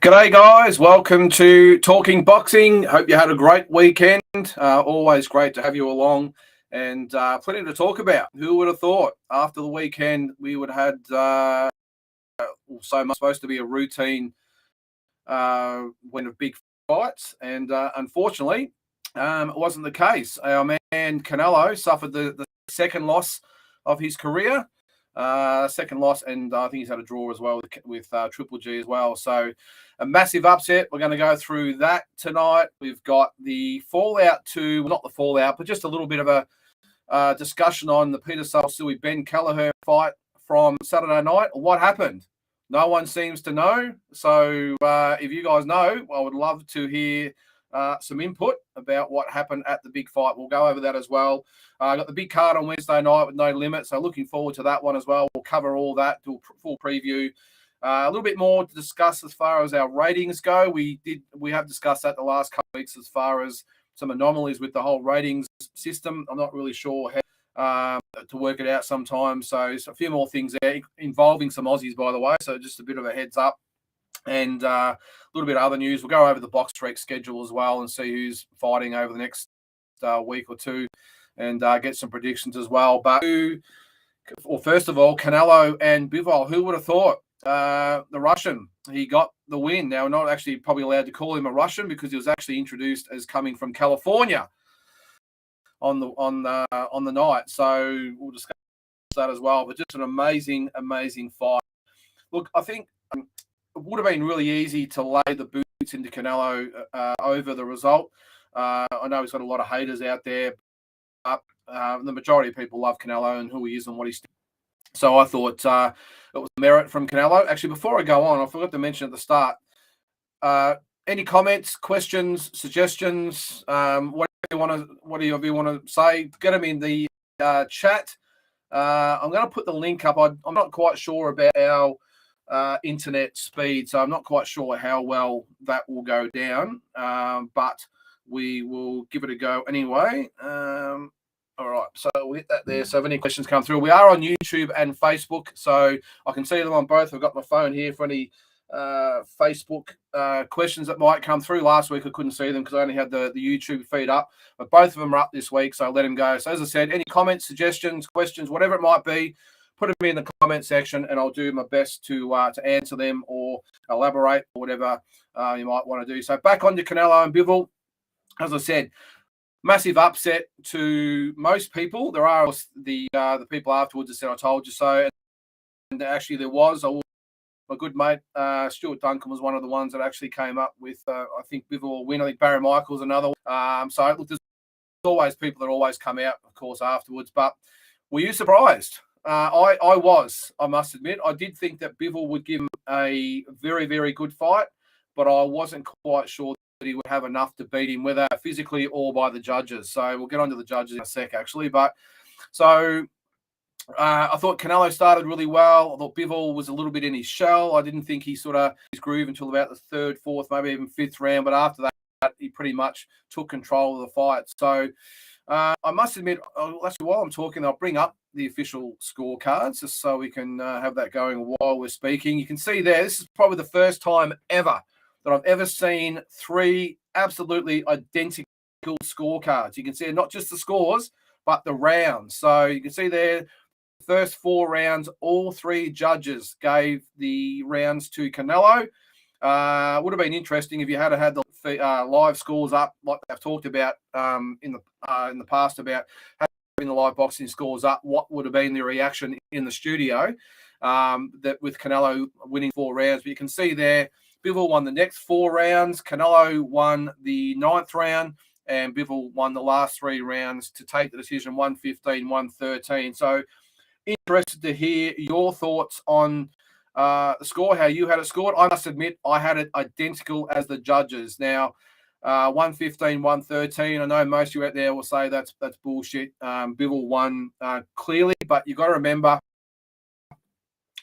G'day guys, welcome to Talking Boxing. Hope you had a great weekend. Always great to have you along and plenty to talk about. Who would have thought after the weekend we would have had so much supposed to be a routine win of big fights, and unfortunately it wasn't the case. Our man Canelo suffered the second loss of his career. Second loss, and I think he's had a draw as well with Triple G as well. So a massive upset. We're going to go through that tonight. We've got the fallout not the fallout, but just a little bit of a discussion on the Peter Salsui Ben Kelleher fight from Saturday night. What happened? No one seems to know. So if you guys know, I would love to hear some input about what happened at the big fight. We'll go over that as well. I got the big card on Wednesday night with No Limit, so looking forward to that one as well. We'll cover all that, do a full preview. A little bit more to discuss as far as our ratings go. We have discussed that the last couple of weeks as far as some anomalies with the whole ratings system. I'm not really sure how to work it out sometimes. So a few more things there involving some Aussies, by the way. So just a bit of a heads up. And a little bit of other news. We'll go over the box rec schedule as well and see who's fighting over the next week or two, and get some predictions as well. But first of all, Canelo and Bivol. Who would have thought? The Russian, he got the win. Now, we're not actually probably allowed to call him a Russian because he was actually introduced as coming from California on the night. So we'll discuss that as well. But just an amazing fight. Look, I think it would have been really easy to lay the boots into Canelo over the result. I know he's got a lot of haters out there, but the majority of people love Canelo and who he is and what he's doing. So I thought it was merit from Canelo. Actually, before I go on, I forgot to mention at the start, any comments, questions, suggestions, what do you want to say? Get them in the chat. I'm going to put the link up. I'm not quite sure about our internet speed, so I'm not quite sure how well that will go down, but we will give it a go anyway. All right, so we'll hit that there. So if any questions come through, we are on YouTube and Facebook, so I can see them on both. I've got my phone here for any Facebook questions that might come through. Last week I couldn't see them because I only had the YouTube feed up, but both of them are up this week, so I'll let them go. So as I said, any comments, suggestions, questions, whatever it might be, put them in the comment section, and I'll do my best to answer them or elaborate or whatever you might want to do. So back on to Canelo and Bivol. As I said, massive upset to most people. There are the people afterwards that said, "I told you so." And actually, there was. My good mate Stuart Duncan was one of the ones that actually came up with. I think Bivol will win. I think Barry Michael's another one. So look, there's always people that always come out, of course, afterwards. But were you surprised? I was. I must admit, I did think that Bivol would give him a very, very good fight, but I wasn't quite sure that he would have enough to beat him, whether physically or by the judges. So we'll get on to the judges in a sec, actually. But so I thought Canelo started really well. I thought Bivol was a little bit in his shell. I didn't think he sort of his groove until about the third, fourth, maybe even fifth round. But after that, he pretty much took control of the fight. So I must admit, actually, while I'm talking, I'll bring up the official scorecards just so we can have that going while we're speaking. You can see there, this is probably the first time ever that I've ever seen three absolutely identical scorecards. You can see not just the scores, but the rounds. So you can see there, first four rounds, all three judges gave the rounds to Canelo. Would have been interesting if you had the live scores up, like I've talked about in the past about having the live boxing scores up. What would have been the reaction in the studio that with Canelo winning four rounds? But you can see there, Bivol won the next four rounds. Canelo won the ninth round, and Bivol won the last three rounds to take the decision 115, 113. So interested to hear your thoughts on the score, how you had it scored. I must admit, I had it identical as the judges. Now, 115, 113. I know most of you out there will say that's bullshit. Bivol won clearly, but you've got to remember,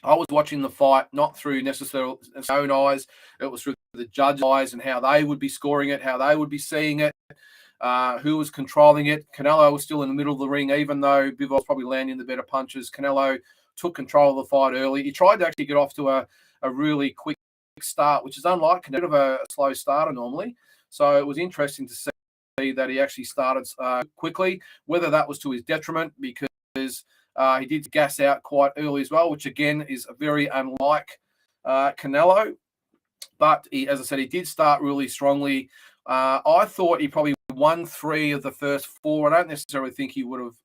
I was watching the fight not through necessarily his own eyes. It was through the judges' eyes and how they would be scoring it, how they would be seeing it, who was controlling it. Canelo was still in the middle of the ring, even though Bivol was probably landing the better punches. Canelo took control of the fight early. He tried to actually get off to a really quick start, which is unlike Canelo, of a slow starter normally. So it was interesting to see that he actually started quickly, whether that was to his detriment because he did gas out quite early as well, which again is very unlike Canelo. But as I said, he did start really strongly. I thought he probably won 3 of the first 4. I don't necessarily think he would have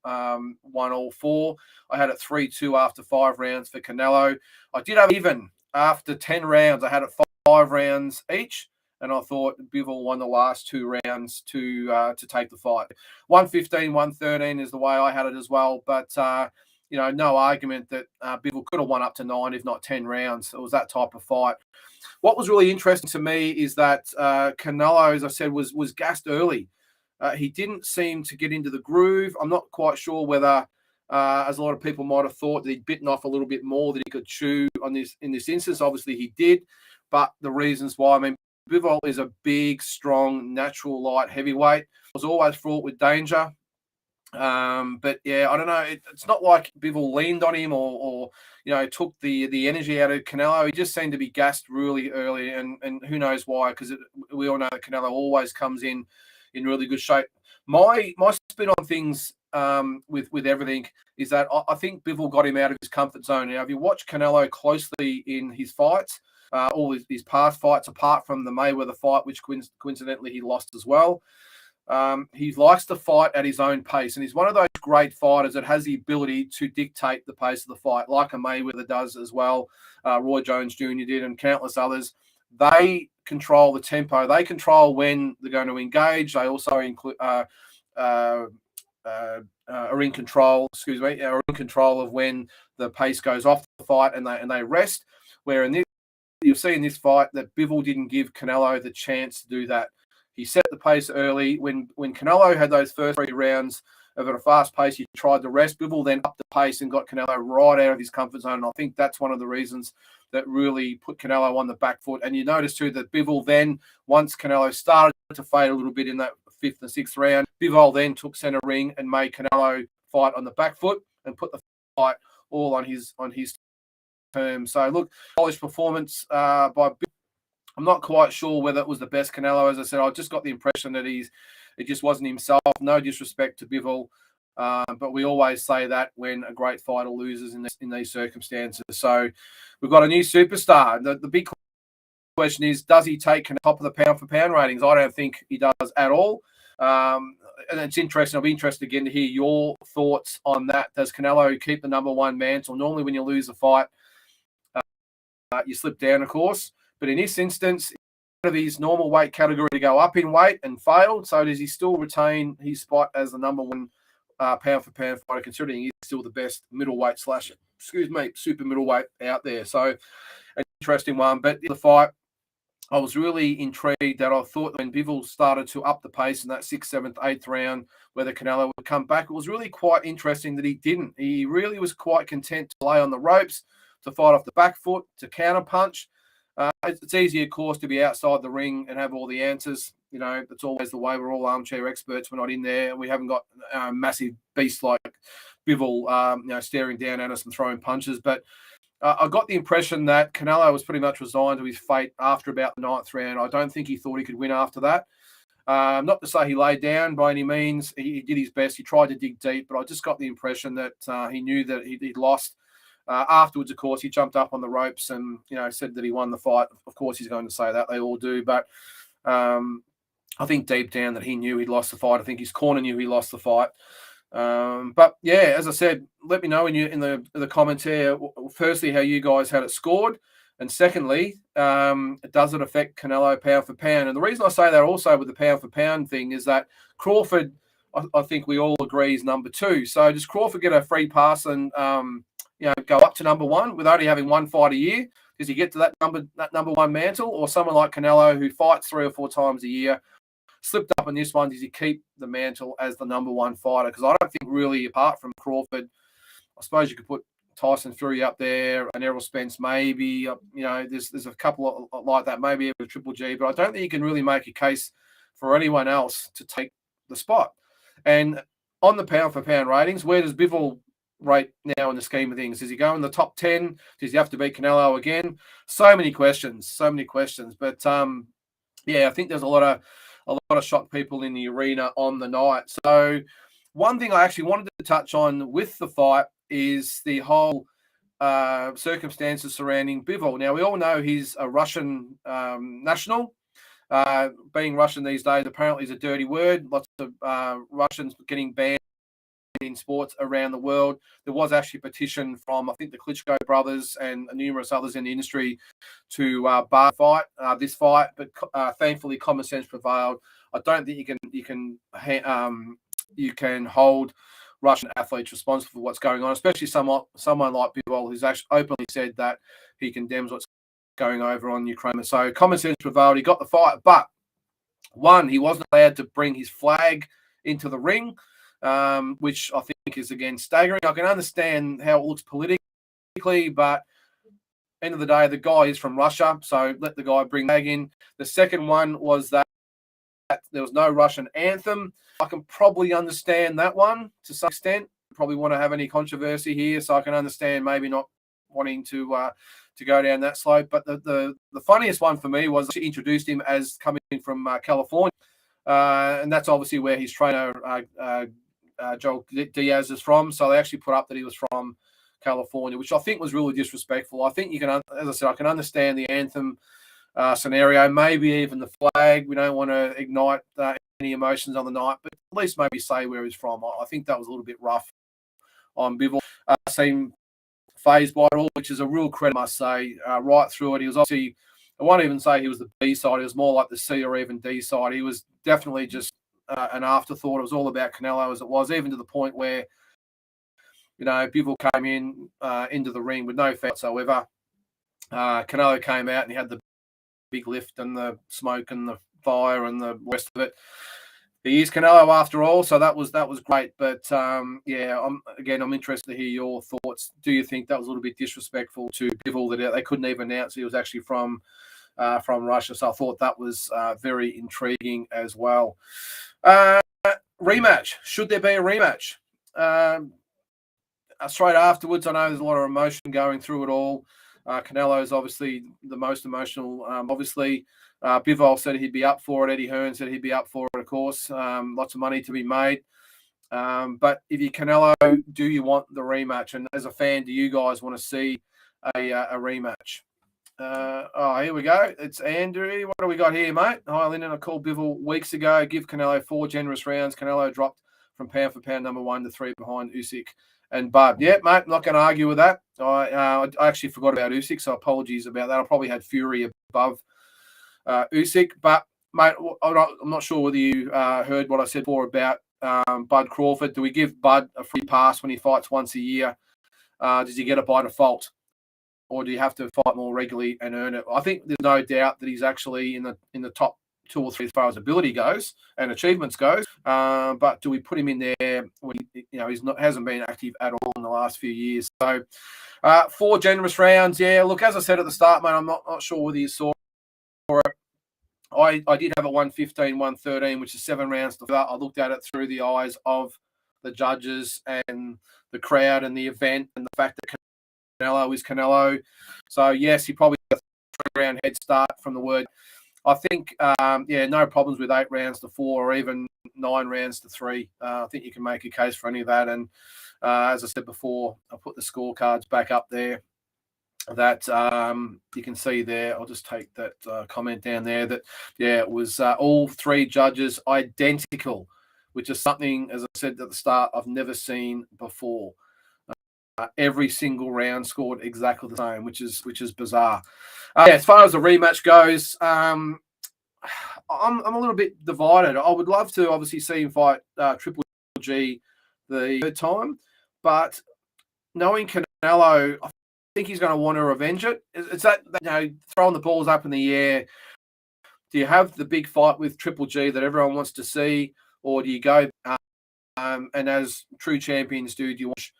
won all 4. I had it 3-2 after 5 rounds for Canelo. I did have even after 10 rounds. I had it 5 rounds each, and I thought Bivol won the last 2 rounds to take the fight. 115, 113 is the way I had it as well. But no argument that Bivol could have won up to 9, if not 10 rounds. It was that type of fight. What was really interesting to me is that Canelo, as I said, was gassed early. He didn't seem to get into the groove. I'm not quite sure whether, as a lot of people might have thought, that he'd bitten off a little bit more that he could chew in this instance. Obviously, he did. But the reasons why, Bivol is a big, strong, natural light heavyweight. Was always fraught with danger. But yeah, I don't know. It's not like Bivol leaned on him or took the energy out of Canelo. He just seemed to be gassed really early, and who knows why? Because we all know that Canelo always comes in really good shape. My spin on things with everything is that I think Bivol got him out of his comfort zone. Now, if you watch Canelo closely in his fights, all his past fights, apart from the Mayweather fight, which coincidentally he lost as well. He likes to fight at his own pace, and he's one of those great fighters that has the ability to dictate the pace of the fight, like a Mayweather does as well. Roy Jones Jr. did, and countless others. They control the tempo. They control when they're going to engage. They also are in control. Are in control of when the pace goes off the fight, and they rest. Where you'll see in this fight that Bivol didn't give Canelo the chance to do that. He set the pace early. When Canelo had those first 3 rounds of at a fast pace, he tried to rest. Bivol then upped the pace and got Canelo right out of his comfort zone. And I think that's one of the reasons that really put Canelo on the back foot. And you notice too that Bivol then, once Canelo started to fade a little bit in that 5th and 6th round, Bivol then took center ring and made Canelo fight on the back foot and put the fight all on his terms. So look, polished performance by Bivol. I'm not quite sure whether it was the best Canelo. As I said, I just got the impression that it just wasn't himself. No disrespect to Bivol, but we always say that when a great fighter loses in these circumstances. So we've got a new superstar. The big question is, does he take top of the pound-for-pound ratings? I don't think he does at all. And it's interesting. I'll be interested again to hear your thoughts on that. Does Canelo keep the number 1 mantle? Normally when you lose a fight, you slip down, of course. But in this instance, of his normal weight category to go up in weight and failed. So does he still retain his spot as the number 1 pound-for-pound fighter, considering he's still the best middleweight / super middleweight out there? So an interesting one. But the fight, I was really intrigued that I thought when Bivol started to up the pace in that 6th, 7th, 8th round, whether Canelo would come back. It was really quite interesting that he didn't. He really was quite content to lay on the ropes, to fight off the back foot, to counter-punch. It's easy, of course, to be outside the ring and have all the answers. It's always the way. We're all armchair experts. We're not in there. We haven't got massive beasts like Bivol, staring down at us and throwing punches. But I got the impression that Canelo was pretty much resigned to his fate after about the 9th round. I don't think he thought he could win after that. Not to say he laid down by any means. He did his best. He tried to dig deep, but I just got the impression that he knew that he'd lost. Afterwards, of course, he jumped up on the ropes and said that he won the fight. Of course, he's going to say that. They all do. But I think deep down that he knew he'd lost the fight. I think his corner knew he lost the fight. But yeah, as I said, let me know in the comments here. Firstly, how you guys had it scored, and secondly, does it affect Canelo pound for pound? And the reason I say that also with the pound for pound thing is that Crawford, I think we all agree, is number 2. So does Crawford get a free pass and go up to number 1 with only having 1 fight a year? Does he get to that number 1 mantle? Or someone like Canelo who fights 3 or 4 times a year, slipped up in this one, does he keep the mantle as the number 1 fighter? Because I don't think really, apart from Crawford, I suppose you could put Tyson Fury up there and Errol Spence maybe. There's a couple like that, maybe a Triple G, but I don't think you can really make a case for anyone else to take the spot. And on the pound for pound ratings, where does Bivol rate now in the scheme of things? Does he go in the top 10? Does he have to beat Canelo again? So many questions. But I think there's a lot of shocked people in the arena on the night. So one thing I actually wanted to touch on with the fight is the whole circumstances surrounding Bivol. Now, we all know he's a Russian national. Being Russian these days apparently is a dirty word. Lots of Russians getting banned in sports around the world. There was actually a petition from, I think, the Klitschko brothers and numerous others in the industry to bar this fight, but thankfully common sense prevailed. I don't think you can hold Russian athletes responsible for what's going on, especially someone like Bivol, who's actually openly said that he condemns what's going over on Ukraine. So common sense prevailed. He got the fight, but one, he wasn't allowed to bring his flag into the ring, which I think is, again, staggering. I can understand how it looks politically, but end of the day, the guy is from Russia, so let the guy bring the flag in. The second one was that there was no Russian anthem. I can probably understand that one to some extent. Probably want to have any controversy here, so I can understand maybe not wanting to go down that slope. But the funniest one for me was she introduced him as coming from California, and that's obviously where his trainer Joel Diaz is from. So they actually put up that he was from California, which I think was really disrespectful. I think you can, as I said, I can understand the anthem scenario, maybe even the flag. We don't want to ignite any emotions on the night, but at least maybe say where he's from. I think that was a little bit rough on Bivol. Seemed phased by it all, which is a real credit, I must say, right through it. He was obviously, I won't even say he was the B side. It was more like the C or even D side. He was definitely just an afterthought. It was all about Canelo, as it was, even to the point where, Bivol came into the ring with no foul whatsoever. Canelo came out and he had the big lift and the smoke and the fire and the rest of it. He is Canelo after all, so that was great. But I'm interested to hear your thoughts. Do you think that was a little bit disrespectful to Bivol that they couldn't even announce he was actually from Russia? So I thought that was very intriguing as well. Rematch? Should there be a rematch? Straight afterwards, I know there's a lot of emotion going through it all. Canelo is obviously the most emotional. Bivol said he'd be up for it. Eddie Hearn said he'd be up for it, of course. Lots of money to be made. But if you're Canelo, do you want the rematch? And as a fan, do you guys want to see a rematch? Here we go. It's Andrew. What do we got here, mate? Hi, Lyndon. I called Bivol weeks ago. Give Canelo 4 generous rounds. Canelo dropped from pound for pound number 1 to 3 behind Usyk and Bud. Yeah, mate, I'm not going to argue with that. I actually forgot about Usyk, so apologies about that. I probably had Fury above Usyk, but mate, I'm not sure whether you heard what I said before about Bud Crawford. Do we give Bud a free pass when he fights once a year? Does he get it by default, or do you have to fight more regularly and earn it? I think there's no doubt that he's actually in the top 2 or 3 as far as ability goes and achievements goes. But do we put him in there when hasn't been active at all in the last few years? So 4 generous rounds. Yeah, look, as I said at the start, mate, I'm not sure whether you saw it. I did have it 115, 113, which is 7 rounds to that. I looked at it through the eyes of the judges and the crowd and the event and the fact that Canelo is Canelo. So, yes, he probably got a 3-round head start from the word. I think, no problems with 8 rounds to 4 or even 9 rounds to 3. I think you can make a case for any of that. And as I said before, I put the scorecards back up there that you can see there. I'll just take that comment down there that, it was all 3 judges identical, which is something, as I said at the start, I've never seen before. Every single round scored exactly the same, which is bizarre. As far as the rematch goes, I'm a little bit divided. I would love to obviously see him fight Triple G the third time, but knowing Canelo, I think he's going to want to revenge it. It's that throwing the balls up in the air. Do you have the big fight with Triple G that everyone wants to see, or do you go and as true champions do you watch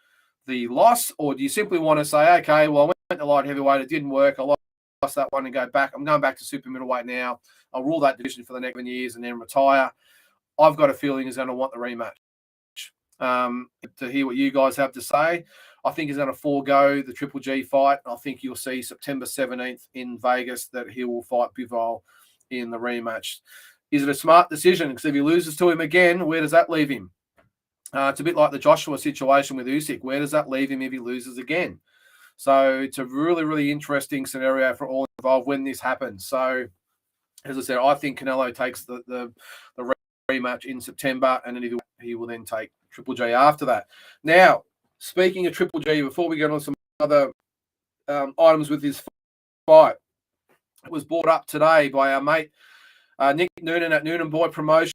the loss, or do you simply want to say, okay, well, I went to light heavyweight, it didn't work, I lost that one and go back. I'm going back to super middleweight now. I'll rule that division for the next 7 years and then retire. I've got a feeling he's going to want the rematch. to hear what you guys have to say. I think he's going to forego the Triple G fight. I think you'll see September 17th in Vegas that he will fight Bivol in the rematch. Is it a smart decision? Because if he loses to him again, where does that leave him? It's a bit like the Joshua situation with Usyk. Where does that leave him if he loses again? So it's a really, really interesting scenario for all involved when this happens. So, as I said, I think Canelo takes the rematch in September, and then he will then take Triple G after that. Now, speaking of Triple G, before we get on some other items with this fight, it was brought up today by our mate Nick Noonan at Noonan Boy Promotions.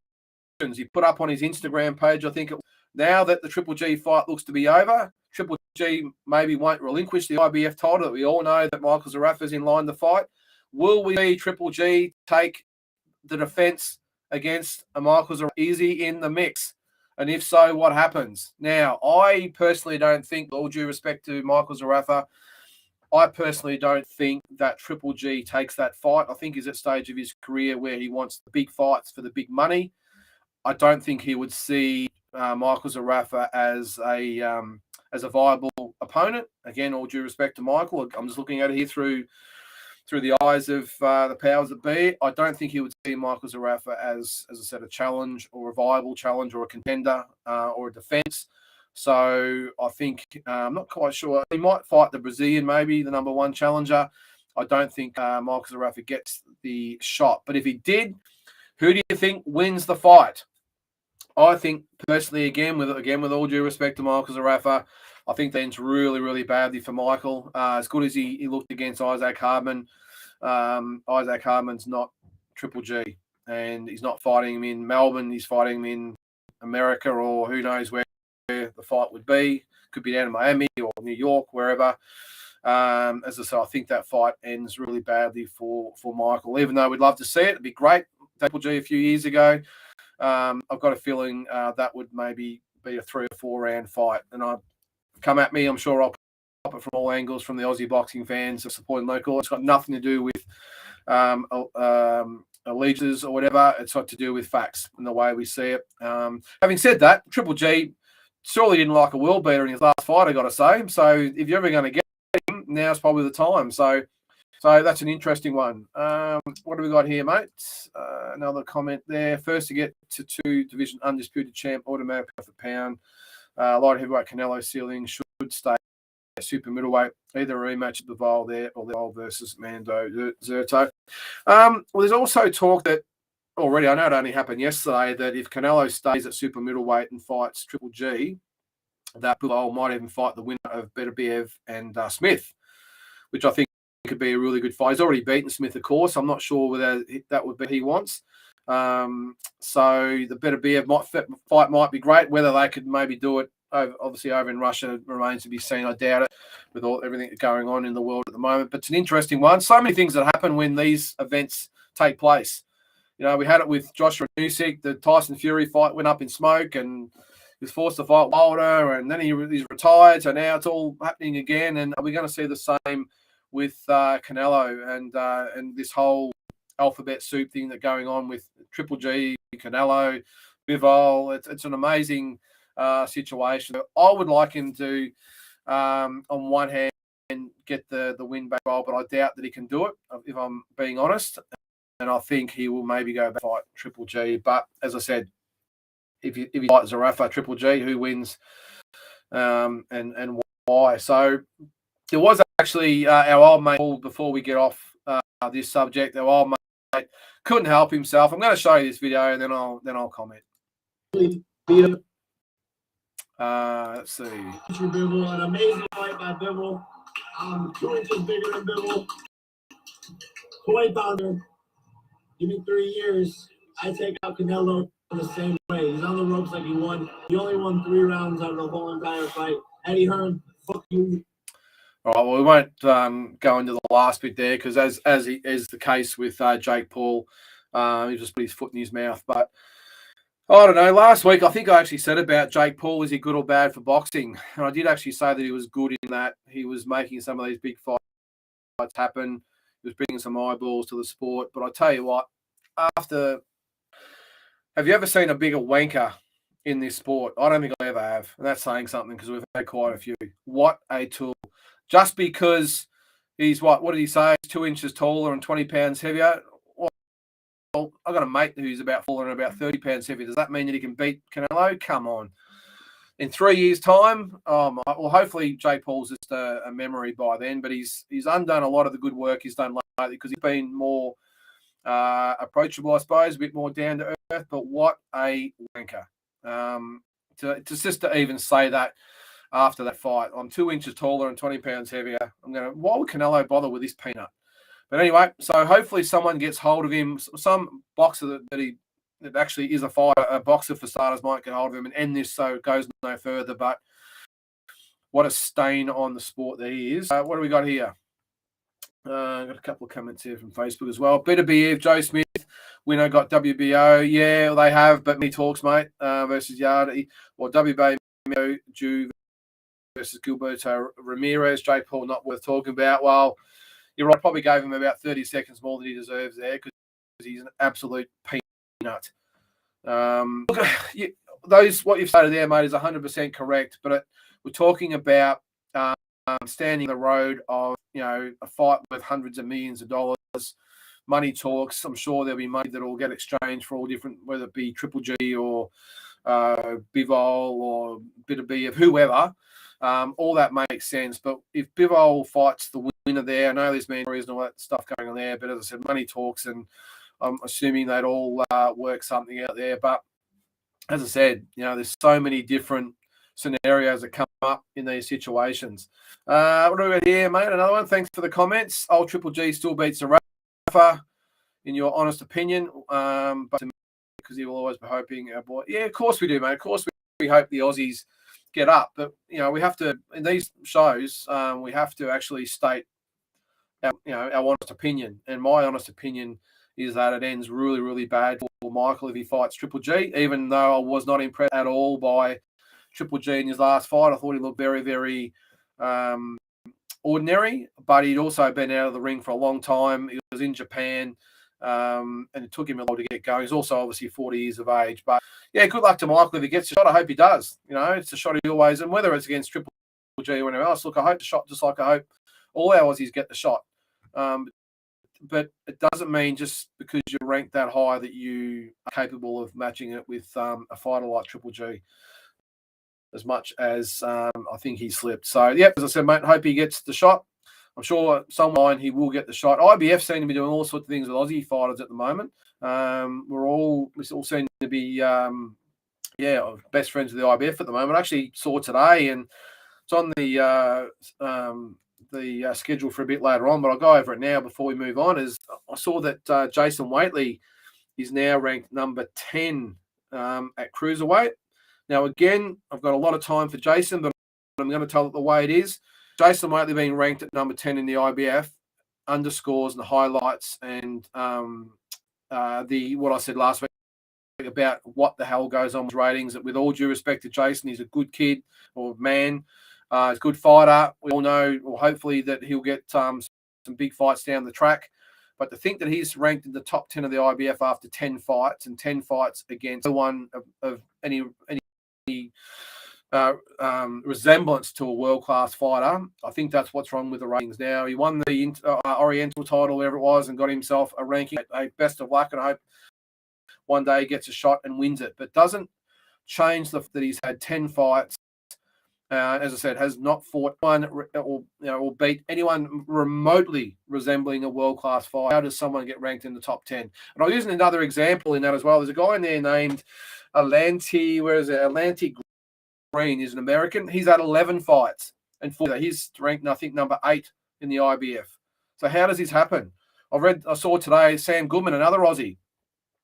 He put up on his Instagram page, I think, now that the Triple G fight looks to be over, Triple G maybe won't relinquish the IBF title that we all know that Michael Zarafa is in line to fight. Will we see Triple G take the defense against a Michael Zarafa? Is he in the mix? And if so, what happens? Now, I personally don't think, with all due respect to Michael Zarafa, I personally don't think that Triple G takes that fight. I think he's at a stage of his career where he wants the big fights for the big money. I don't think he would see Michael Zarafa as a viable opponent. Again, all due respect to Michael, I'm just looking at it here through the eyes of the powers that be. I don't think he would see Michael Zarafa as I said, a challenge or a viable challenge or a contender or a defense. So I think I'm not quite sure. He might fight the Brazilian, maybe the number one challenger. I don't think Michael Zarafa gets the shot. But if he did, who do you think wins the fight? I think personally, again with all due respect to Michael Zarafa, I think that ends really, really badly for Michael. As good as he looked against Isaac Hardman, Isaac Hardman's not Triple G, and he's not fighting him in Melbourne. He's fighting him in America, or who knows where the fight would be. Could be down in Miami or New York, wherever. As I said, I think that fight ends really badly for Michael. Even though we'd love to see it, it'd be great. Triple G a few years ago. I've got a feeling that would maybe be a 3 or 4 round fight. And come at me, I'm sure I'll pop it from all angles from the Aussie boxing fans supporting local. It's got nothing to do with allegiances or whatever. It's got to do with facts and the way we see it. Having said that, Triple G surely didn't like a world beater in his last fight, I got to say. So if you're ever going to get him, now's probably the time. So that's an interesting one. What do we got here, mate? Another comment there. First to get to 2 division undisputed champ, automatic pound for pound. Light heavyweight Canelo ceiling should stay at super middleweight. Either a rematch of Bivol there or Bivol versus Mando Zerto. Well, there's also talk that already, I know it only happened yesterday, that if Canelo stays at super middleweight and fights Triple G, that Bivol might even fight the winner of Beterbiev and Smith, which I think could be a really good fight. He's already beaten Smith, of course. I'm not sure whether that would be what he wants. So the Beterbiev fight might be great. Whether they could maybe do it obviously over in Russia remains to be seen. I doubt it with everything going on in the world at the moment. But it's an interesting one. So many things that happen when these events take place. You know, we had it with Joshua Usyk. The Tyson Fury fight went up in smoke, and he was forced to fight Wilder, and then he's retired. So now it's all happening again. And are we going to see the same with Canelo and this whole alphabet soup thing that's going on with Triple G, Canelo, Bivol? It's an amazing situation. I would like him to, on one hand, get the win back, but I doubt that he can do it, if I'm being honest. And I think he will maybe go back and fight Triple G. But as I said, if he fights Zarafa, Triple G, who wins and why? So there was actually our old mate, before we get off this subject, our old mate couldn't help himself. I'm going to show you this video and then I'll comment. Beat him. Let's see. Bivol, an amazing fight by Bivol. 2 inches bigger than Bivol. 20,000. Give me 3 years. I take out Canelo the same way. He's on the ropes like he won. He only won 3 rounds out of the whole entire fight. Eddie Hearn, fuck you. All right, well, we won't go into the last bit there because as is the case with Jake Paul, he just put his foot in his mouth. But I don't know. Last week, I think I actually said about Jake Paul, is he good or bad for boxing? And I did actually say that he was good in that he was making some of these big fights happen. He was bringing some eyeballs to the sport. But I tell you what, have you ever seen a bigger wanker in this sport. I don't think I ever have. And that's saying something because we've had quite a few. What a tool. Just because he's what did he say? He's 2 inches taller and 20 pounds heavier. Well, I've got a mate who's about 30 pounds heavier. Does that mean that he can beat Canelo? Come on. In 3 years' time, well, hopefully Jake Paul's just a memory by then, but he's undone a lot of the good work he's done lately because he's been more approachable, I suppose, a bit more down to earth. But what a wanker. Just to even say that after that fight, I'm 2 inches taller and 20 pounds heavier. Why would Canelo bother with this peanut? But anyway, so hopefully someone gets hold of him. Some boxer that actually is a fighter, a boxer for starters, might get hold of him and end this so it goes no further. But what a stain on the sport that he is. What do we got here? Got a couple of comments here from Facebook as well. Better be Joe Smith. Winner got WBO. Yeah, they have, but me talks, mate, versus Yardy. Or WBO Jew versus Gilberto Ramirez. Jake Paul not worth talking about. Well, you're right. Probably gave him about 30 seconds more than he deserves there because he's an absolute peanut. Look, what you've stated there, mate, is 100% correct. But we're talking about standing the road of a fight worth hundreds of millions of dollars. Money talks. I'm sure there'll be money that will get exchanged for all different, whether it be Triple G or Bivol or Bit of B of whoever. All that makes sense. But if Bivol fights the winner there, I know there's been and all that stuff going on there, but as I said, money talks, and I'm assuming they'd all work something out there. But as I said, there's so many different scenarios that come up in these situations. What do we got here, mate? Another one. Thanks for the comments. Old Triple G still beats the Rafa, in your honest opinion. But because he will always be hoping our boy. Yeah, of course we do, mate. Of course we hope the Aussies get up. But we have to, in these shows, we have to actually state our honest opinion. And my honest opinion is that it ends really, really bad for Michael if he fights Triple G, even though I was not impressed at all by Triple G in his last fight. I thought he looked very, very ordinary, but he'd also been out of the ring for a long time. He was in Japan, and it took him a while to get going. He's also obviously 40 years of age. But, yeah, good luck to Michael if he gets a shot. I hope he does. It's a shot he always, and whether it's against Triple G or anyone else, look, I hope the shot, just like I hope all our Aussies get the shot. But it doesn't mean just because you're ranked that high that you are capable of matching it with a fighter like Triple G, as much as I think he slipped. So, yeah, as I said, mate, hope he gets the shot. I'm sure someone he will get the shot. IBF seem to be doing all sorts of things with Aussie fighters at the moment. We all seem to be, best friends with the IBF at the moment. I actually saw today, and it's on the schedule for a bit later on, but I'll go over it now before we move on. Is I saw that Jason Waitley is now ranked number 10 at cruiserweight. Now, again, I've got a lot of time for Jason, but I'm going to tell it the way it is. Jason Waitley being ranked at number 10 in the IBF underscores the highlights and what I said last week about what the hell goes on with ratings. That with all due respect to Jason, he's a good kid or man. He's a good fighter. We all know, or hopefully, that he'll get some big fights down the track. But to think that he's ranked in the top 10 of the IBF after 10 fights and 10 fights against no one of any resemblance to a world-class fighter, I think that's what's wrong with the ratings now. He won the Oriental title, wherever it was, and got himself a ranking. Best of luck, and I hope one day he gets a shot and wins it. But doesn't change that he's had 10 fights. As I said, has not fought one or beat anyone remotely resembling a world-class fighter. How does someone get ranked in the top 10? And I'll use another example in that as well. There's a guy in there named Alanti. Where is it? Alanti Green is an American. He's had 11 fights and he's ranked, I think, number 8 in the IBF. So how does this happen? I saw today Sam Goodman, another Aussie.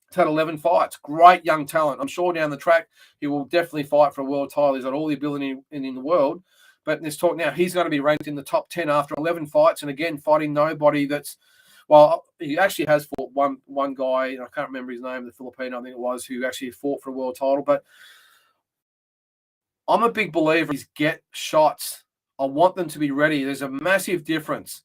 He's had 11 fights. Great young talent. I'm sure down the track he will definitely fight for a world title. He's got all the ability in the world. But in this talk now, he's going to be ranked in the top 10 after 11 fights. And again, fighting nobody that's, well, he actually has fought one guy, and I can't remember his name, the Filipino, I think it was, who actually fought for a world title. But I'm a big believer in get shots. I want them to be ready. There's a massive difference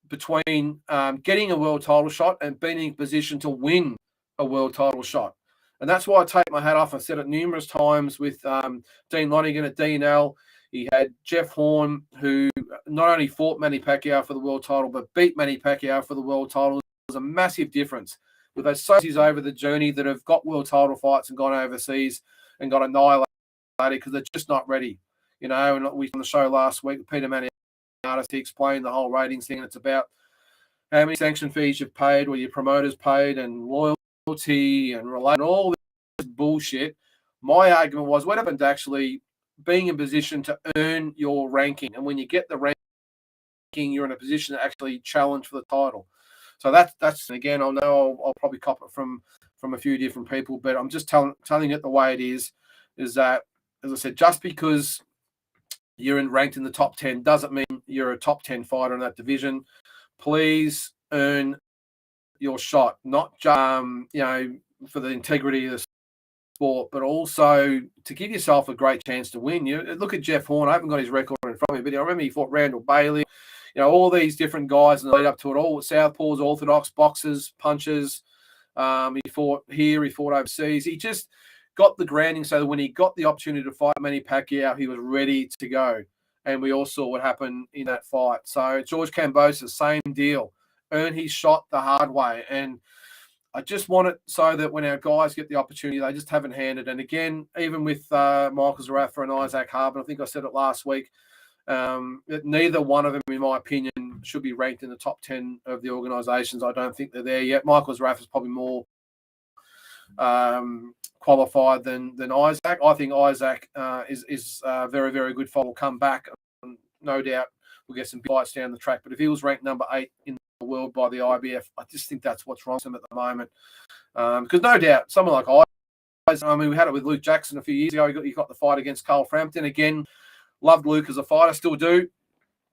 between getting a world title shot and being in position to win a world title shot. And that's why I take my hat off. I said it numerous times with Dean Lonigan at DNL. He had Jeff Horn, who not only fought Manny Pacquiao for the world title, but beat Manny Pacquiao for the world title. There's a massive difference with those socios over the journey that have got world title fights and gone overseas and got annihilated because they're just not ready. You know, and we on the show last week with Peter Maniatis, he explained the whole ratings thing. It's about how many sanction fees you've paid, or your promoters paid, and loyalty and relation, all this bullshit. My argument was, what happened to actually being in position to earn your ranking? And when you get the ranking, you're in a position to actually challenge for the title. So that's again, I know I'll probably cop it from a few different people, but I'm just telling it the way it is that, as I said, just because you're ranked in the top 10 doesn't mean you're a top 10 fighter in that division. Please earn your shot, not just for the integrity of the sport, but also to give yourself a great chance to win. You look at Jeff Horn. I haven't got his record in front of me, but I remember he fought Randall Bailey. You know, all these different guys in the lead up to it, all southpaws, orthodox, boxers, punchers. He fought here, he fought overseas. He just got the grounding so that when he got the opportunity to fight Manny Pacquiao, he was ready to go. And we all saw what happened in that fight. So George Kambosos, same deal. Earn his shot the hard way. And I just want it so that when our guys get the opportunity, they just haven't handed. And again, even with Michael Zarafa and Isaac Harbin, I think I said it last week, that neither one of them, in my opinion, should be ranked in the top 10 of the organisations. I don't think they're there yet. Michael Zarafa is probably more qualified than Isaac. I think Isaac is a very, very good fight. Will come back. No doubt we'll get some fights down the track. But if he was ranked number 8 in the world by the IBF, I just think that's what's wrong with him at the moment. Because no doubt, someone like Isaac, I mean, we had it with Luke Jackson a few years ago. He got the fight against Carl Frampton. Again, loved Luke as a fighter, still do.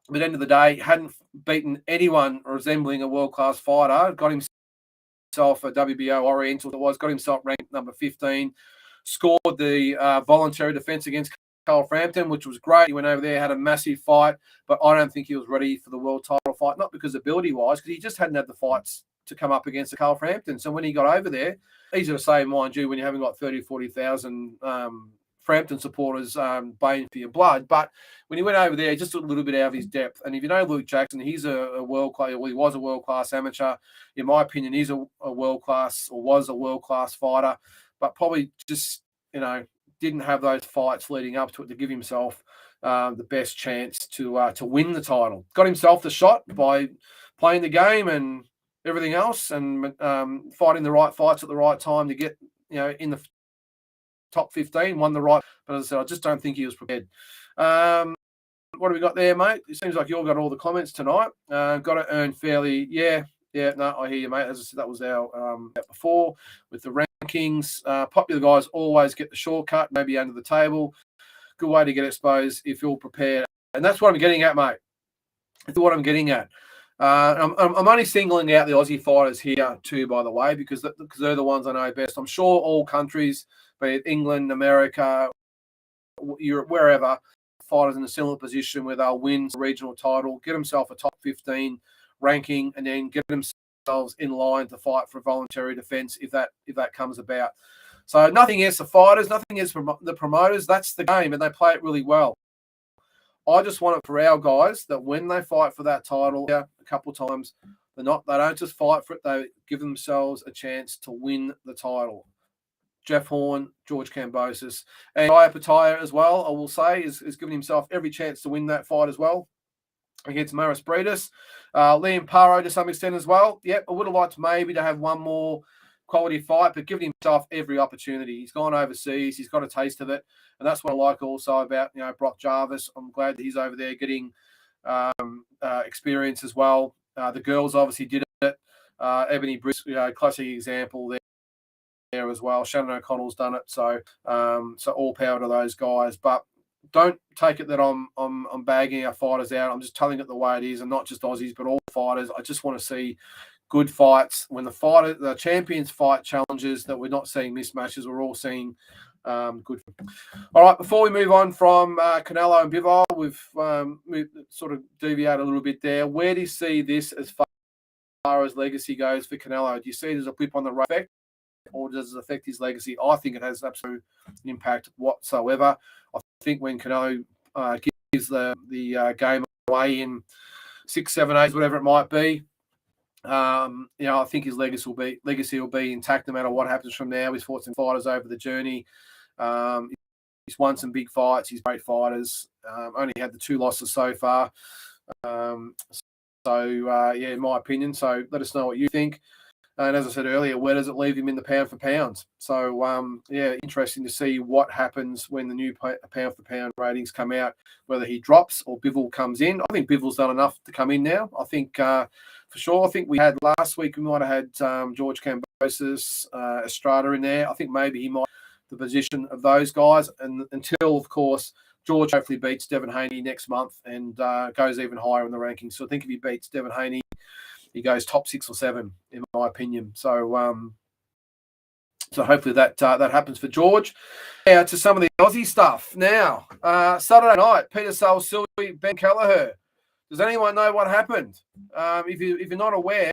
But at the end of the day, hadn't beaten anyone resembling a world-class fighter. Got himself a WBO Oriental, got himself ranked number 15, scored the voluntary defense against Carl Frampton, which was great. He went over there, had a massive fight, but I don't think he was ready for the world title fight, not because ability-wise, because he just hadn't had the fights to come up against the Carl Frampton. So when he got over there, easy to say, mind you, when you haven't got 30, 40,000 Frampton supporters baying for your blood. But when he went over there, just a little bit out of his depth. And if you know Luke Jackson, he's a world-class, well, he was a world-class amateur. In my opinion, he's a world-class, or was a world-class fighter, but probably just, didn't have those fights leading up to it to give himself the best chance to win the title. Got himself the shot by playing the game and everything else, and fighting the right fights at the right time to get, in the top 15, won the right. But as I said, I just don't think he was prepared. What have we got there, mate? It seems like you all got all the comments tonight. Got to earn fairly. Yeah, no, I hear you, mate. As I said, that was our before with the rankings. Popular guys always get the shortcut, maybe under the table. Good way to get exposed if you're prepared. And that's what I'm getting at, mate. That's what I'm getting at. I'm only singling out the Aussie fighters here too, by the way, because they're the ones I know best. I'm sure all countries, be it England, America, Europe, wherever, fighters in a similar position where they'll win the regional title, get themselves a top 15 ranking, and then get themselves in line to fight for voluntary defence if that comes about. So nothing against the fighters, nothing against the promoters. That's the game, and they play it really well. I just want it for our guys that when they fight for that title a couple of times, they don't just fight for it, they give themselves a chance to win the title. Jeff Horn, George Kambosos, and Jaya Pataya as well, I will say, is giving himself every chance to win that fight as well against Maris Breedis. Liam Paro to some extent as well. Yep, I would have liked maybe to have one more quality fight, but giving himself every opportunity. He's gone overseas. He's got a taste of it. And that's what I like also about, Brock Jarvis. I'm glad that he's over there getting experience as well. The girls obviously did it. Ebony Bruce, classic example there as well. Shannon O'Connell's done it. So all power to those guys. But don't take it that I'm bagging our fighters out. I'm just telling it the way it is, and not just Aussies, but all fighters. I just want to see good fights. When the champions fight challenges, that we're not seeing mismatches, we're all seeing good. All right, before we move on from Canelo and Bivol, we've sort of deviated a little bit there. Where do you see this as far as legacy goes for Canelo? Do you see it as a blip on the road effect, or does it affect his legacy? I think it has absolute impact whatsoever. I think when Canelo gives the game away in 6, 7, 8, whatever it might be, I think his legacy will be intact no matter what happens from now. He's fought some fighters over the journey. He's won some big fights. He's great fighters. Only had the 2 losses so far. In my opinion. So let us know what you think. And as I said earlier, where does it leave him in the pound for pound? So, interesting to see what happens when the new pound for pound ratings come out, whether he drops or Bivol comes in. I think Bivol's done enough to come in now. I think for sure. I think we had last week, we might have had George Kambosos, Estrada in there. I think maybe he might the position of those guys. And until, of course, George hopefully beats Devin Haney next month and goes even higher in the rankings. So I think if he beats Devin Haney, he goes top 6 or 7, in my opinion. So, hopefully that happens for George. Now to some of the Aussie stuff. Now, Saturday night, Peter Salsilli, Ben Kelleher. Does anyone know what happened? If you're not aware,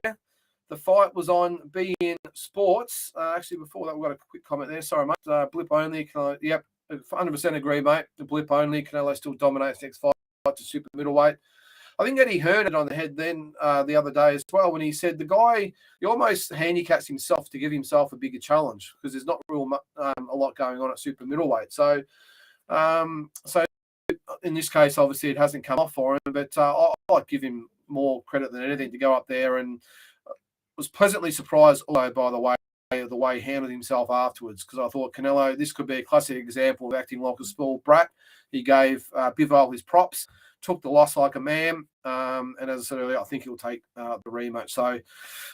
the fight was on beIN Sports. Actually, before that, we've got a quick comment there. Sorry, mate. Blip only. Yep, 100% agree, mate. The blip only. Canelo still dominates next fight to super middleweight. I think Eddie Hearn it on the head then the other day as well when he said the guy, he almost handicaps himself to give himself a bigger challenge because there's not real a lot going on at super middleweight. So in this case, obviously it hasn't come off for him, but I'd give him more credit than anything to go up there, and was pleasantly surprised also by the way he handled himself afterwards, because I thought Canelo, this could be a classic example of acting like a spoiled brat. He gave Bivol his props, took the loss like a man, and as I said earlier, I think he'll take the rematch. So,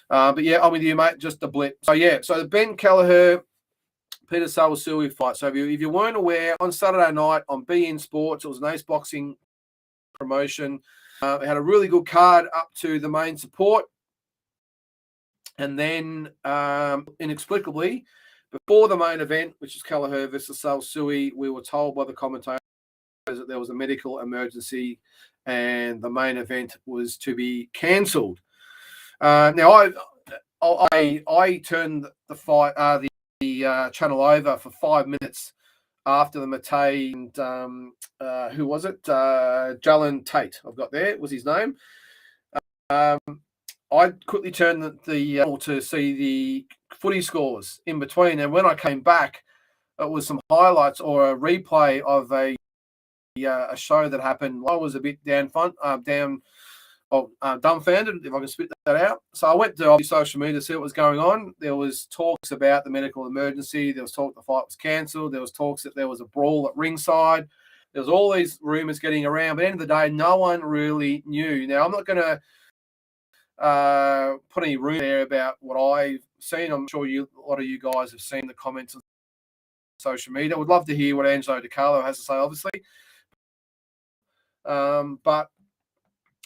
but yeah, I'm with you, mate. Just a blip. So yeah, so the Ben Kelleher, Peter Salsilli fight. So if you weren't aware, on Saturday night on beIN Sports, it was an Ace Boxing promotion. It had a really good card up to the main support, and then inexplicably, before the main event, which is Kelleher versus Salsilli, we were told by the commentators that there was a medical emergency and the main event was to be cancelled. Now, I turned the fight, the channel over for 5 minutes after the Mate and who was it? Jalen Tate, I've got there, was his name. I quickly turned the to see the footy scores in between, and when I came back, it was some highlights or a replay of a show that happened. I was a bit dumbfounded, if I can spit that out. So I went to social media to see what was going on. There was talks about the medical emergency. There was talk the fight was cancelled. There was talks that there was a brawl at ringside. There was all these rumours getting around. But at the end of the day, no one really knew. Now, I'm not going to put any rumor there about what I've seen. I'm sure a lot of you guys have seen the comments on social media. I would love to hear what Angelo DiCarlo has to say, obviously. But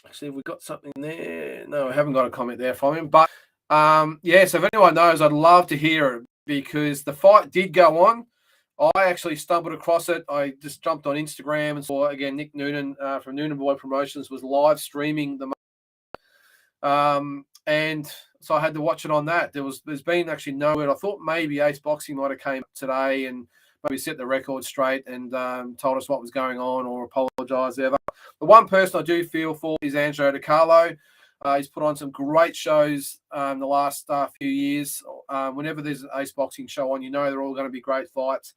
actually, we've got something there. No, I haven't got a comment there from him. But so if anyone knows, I'd love to hear it, because the fight did go on. I actually stumbled across it. I just jumped on Instagram and saw, again, Nick Noonan from Noonan Boy Promotions was live streaming the and so I had to watch it on that. There's been actually no word. I thought maybe Ace Boxing might have came up today and maybe set the record straight and told us what was going on or apologised ever. The one person I do feel for is Angelo DiCarlo. He's put on some great shows in the last few years. Whenever there's an Ace Boxing show on, they're all going to be great fights.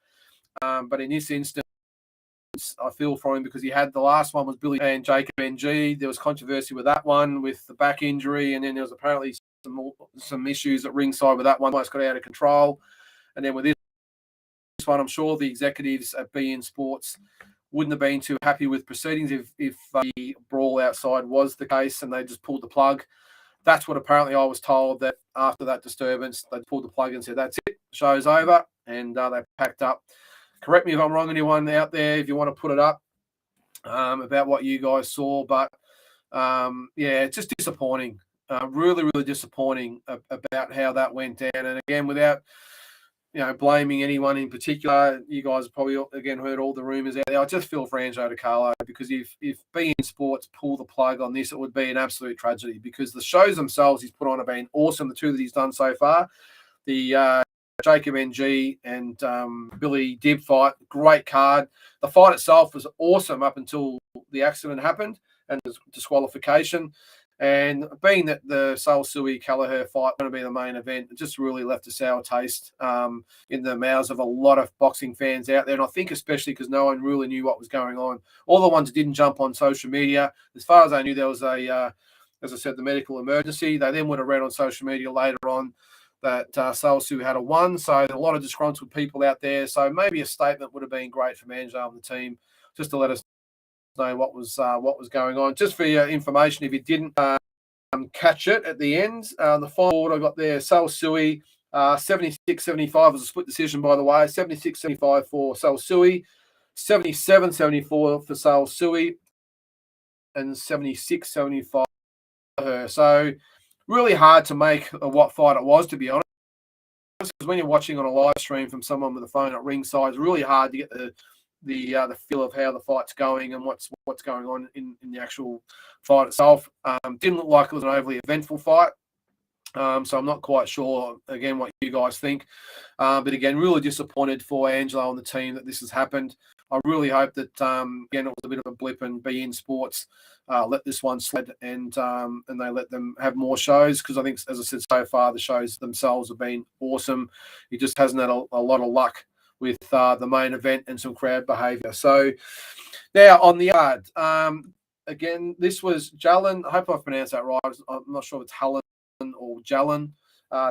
But in this instance, I feel for him because he had the last one was Billy and Jacob NG. There was controversy with that one with the back injury, and then there was apparently some issues at ringside with that one. Almost got out of control. And then with this one, I'm sure the executives at beIN Sports wouldn't have been too happy with proceedings if the brawl outside was the case and they just pulled the plug. That's what apparently I was told, that after that disturbance, they pulled the plug and said, that's it, show's over, and they packed up. Correct me if I'm wrong, anyone out there, if you want to put it up about what you guys saw. But, it's just disappointing, really, really disappointing about how that went down. And, again, without, blaming anyone in particular, you guys have probably, again, heard all the rumours out there. I just feel for Angelo DiCarlo, because if beIN Sports pull the plug on this, it would be an absolute tragedy, because the shows themselves he's put on have been awesome, the two that he's done so far. The Jacob NG and Billy Dibb fight, great card. The fight itself was awesome up until the accident happened and the disqualification. And being that the Sal Sui Kelleher fight going to be the main event, it just really left a sour taste in the mouths of a lot of boxing fans out there. And I think especially because no one really knew what was going on. All the ones that didn't jump on social media, as far as I knew, there was as I said, the medical emergency. They then would have read on social media later on that Sal Sui had a won. So a lot of disgruntled people out there. So maybe a statement would have been great from Angelo and the team just to let us know what was going on. Just for your information, if you didn't catch it at the end, the final I got there, Sal Sui, 76-75 was a split decision, by the way. 76-75 for Sal Sui, 77-74 for Sal Sui, and 76-75 for her. So really hard to make what fight it was, to be honest, because when you're watching on a live stream from someone with a phone at ringside, it's really hard to get the feel of how the fight's going and what's going on in the actual fight itself. Didn't look like it was an overly eventful fight. So I'm not quite sure, again, what you guys think. But again, really disappointed for Angelo and the team that this has happened. I really hope that, again, it was a bit of a blip and beIN Sports let this one slide and they let them have more shows, because I think, as I said, so far, the shows themselves have been awesome. He just hasn't had a lot of luck with the main event and some crowd behaviour. So now on the yard, again, this was Jalen. I hope I've pronounced that right. I'm not sure if it's Helen or Jalen.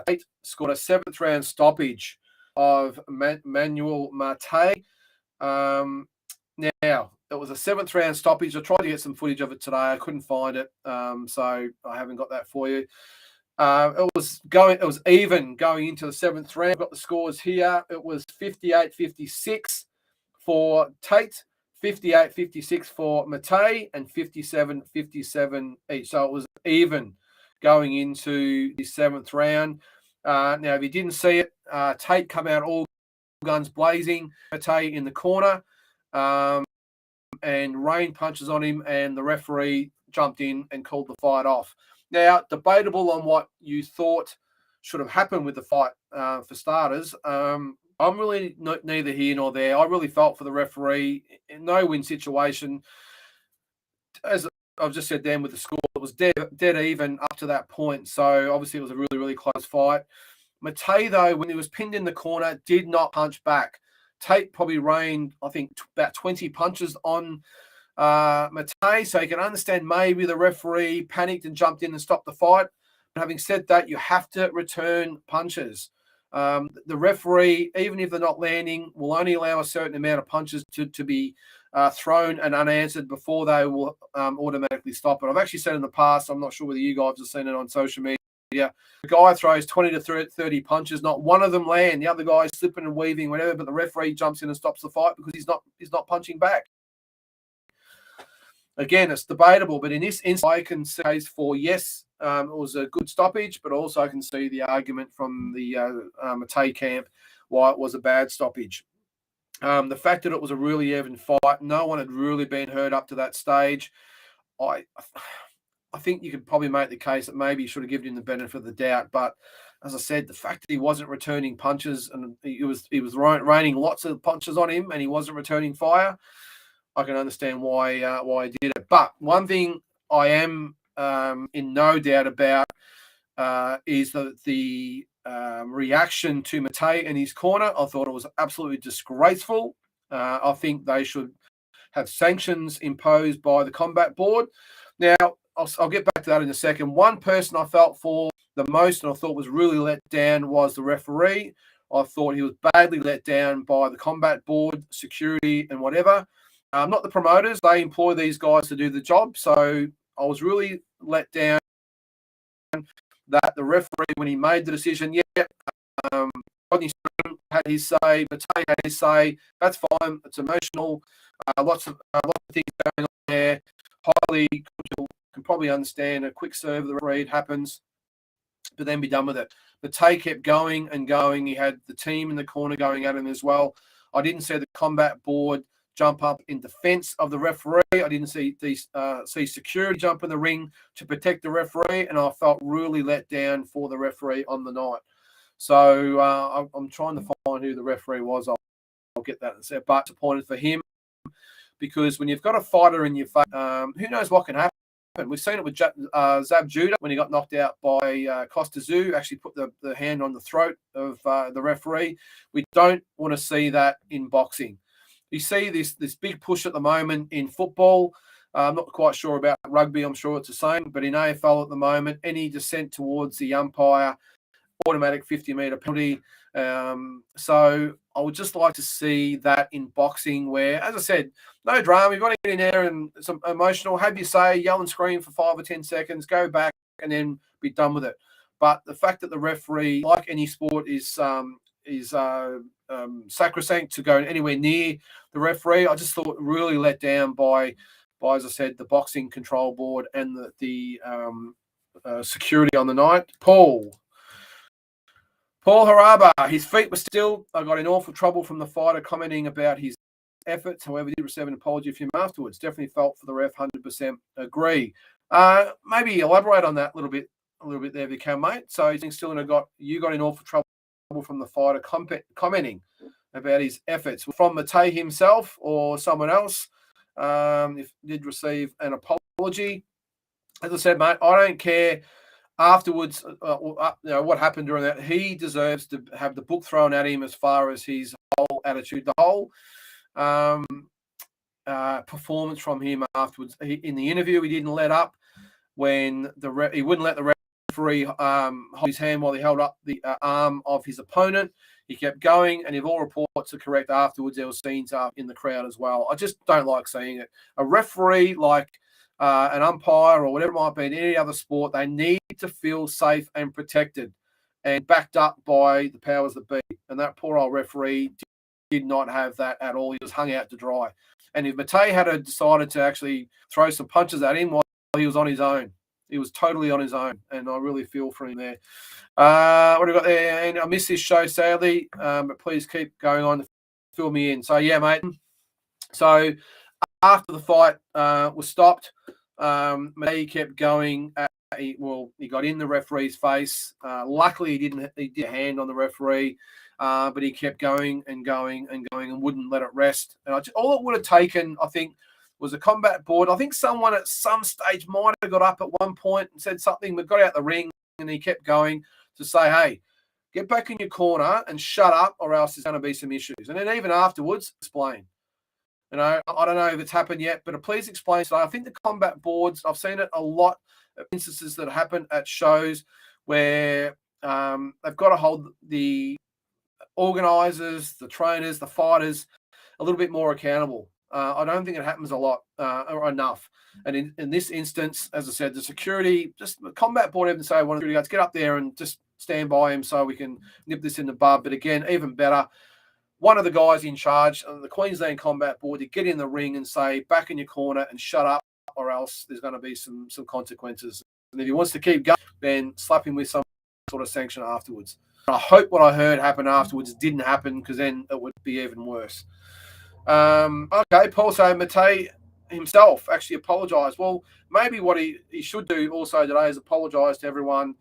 Tate scored a 7th round stoppage of Manuel Mate. Now, it was a 7th round stoppage. I tried to get some footage of it today. I couldn't find it, so I haven't got that for you. It was even going into the 7th round. I've got the scores here. It was 58-56 for Tate, 58-56 for Mate, and 57-57 each. So it was even going into the 7th round. Now, if you didn't see it, Tate come out all guns blazing. Mate in the corner, and rained punches on him, and the referee jumped in and called the fight off. Now, debatable on what you thought should have happened with the fight for starters. I'm really neither here nor there. I really felt for the referee. In no-win situation. As I've just said then with the score, it was dead even up to that point. So obviously it was a really, really close fight. Mate, though, when he was pinned in the corner, did not punch back. Tate probably rained, I think, about 20 punches on Mate, so you can understand maybe the referee panicked and jumped in and stopped the fight. But having said that, you have to return punches. The referee, even if they're not landing, will only allow a certain amount of punches to be thrown and unanswered before they will automatically stop it. I've actually said in the past, I'm not sure whether you guys have seen it on social media, the guy throws 20 to 30 punches, not one of them land. The other guy's slipping and weaving, whatever, but the referee jumps in and stops the fight because he's not punching back. Again, it's debatable, but in this instance, I can say for yes, it was a good stoppage, but also I can see the argument from the Mate camp why it was a bad stoppage. The fact that it was a really even fight, no one had really been hurt up to that stage. I think you could probably make the case that maybe you should have given him the benefit of the doubt. But as I said, the fact that he wasn't returning punches and he was raining lots of punches on him and he wasn't returning fire, I can understand why he did it. But one thing I am in no doubt about is that the reaction to Mate in his corner, I thought it was absolutely disgraceful. I think they should have sanctions imposed by the combat board. Now, I'll get back to that in a second. One person I felt for the most and I thought was really let down was the referee. I thought he was badly let down by the combat board, security and whatever. Not the promoters. They employ these guys to do the job. So I was really let down that the referee, when he made the decision, Rodney had his say, Mate had his say. That's fine. It's emotional. Lots of things going on there. Highly can probably understand a quick serve of the referee, it happens, but then be done with it. Mate kept going and going. He had the team in the corner going at him as well. I didn't see the combat board jump up in defence of the referee. I didn't see security jump in the ring to protect the referee, and I felt really let down for the referee on the night. So I'm trying to find who the referee was. I'll get that in a sec. But disappointed for him, because when you've got a fighter in your face, who knows what can happen. We've seen it with Zab Judah when he got knocked out by Costello, actually put the hand on the throat of the referee. We don't want to see that in boxing. You see this big push at the moment in football. I'm not quite sure about rugby. I'm sure it's the same. But in AFL at the moment, any dissent towards the umpire, automatic 50-meter penalty. So I would just like to see that in boxing where, as I said, no drama. You've got to get in there and some emotional, have you say, yell and scream for 5 or 10 seconds, go back and then be done with it. But the fact that the referee, like any sport, is sacrosanct to go anywhere near the referee, I just thought really let down by as I said, the boxing control board and the security on the night. Paul Haraba, his feet were still. I got in awful trouble from the fighter commenting about his efforts. However, he did receive an apology from him afterwards. Definitely felt for the ref. 100% agree. Maybe elaborate on that a little bit there, if you can, mate. So you think still you got in awful trouble from the fighter commenting about his efforts from Matei himself or someone else. If he did receive an apology, as I said, mate, I don't care. Afterwards, what happened during that, he deserves to have the book thrown at him as far as his whole attitude, the whole performance from him afterwards. In the interview, he didn't let up when he wouldn't let the referee hold his hand while he held up the arm of his opponent. He kept going, and if all reports are correct, afterwards there were scenes in the crowd as well. I just don't like seeing it. A referee, like an umpire or whatever it might be in any other sport, they need to feel safe and protected and backed up by the powers that be. And that poor old referee did not have that at all. He was hung out to dry. And if Matei had decided to actually throw some punches at him while he was on his own, he was totally on his own. And I really feel for him there. What have we got there? And I missed this show, sadly, but please keep going on to fill me in. So, yeah, mate. So after the fight was stopped, Matei kept going. He got in the referee's face. Luckily, he did a hand on the referee, but he kept going and going and going and wouldn't let it rest. And all it would have taken, I think, was a combat board. I think someone at some stage might have got up at one point and said something, but got out the ring, and he kept going to say, hey, get back in your corner and shut up, or else there's going to be some issues. And then even afterwards, explain. You know, I don't know if it's happened yet, but please explain. So I think the combat boards, I've seen it a lot of instances that happen at shows where they've got to hold the organisers, the trainers, the fighters a little bit more accountable. I don't think it happens a lot or enough. And in this instance, as I said, the security, just the combat board even say, one of the security guards, get up there and just stand by him so we can nip this in the bud. But again, even better, one of the guys in charge of the Queensland Combat Board to get in the ring and say, back in your corner and shut up, or else there's going to be some consequences. And if he wants to keep going, then slap him with some sort of sanction afterwards. And I hope what I heard happen afterwards didn't happen, because then it would be even worse. Okay, Paul, so Matei himself actually apologised. Well, maybe what he should do also today is apologise to everyone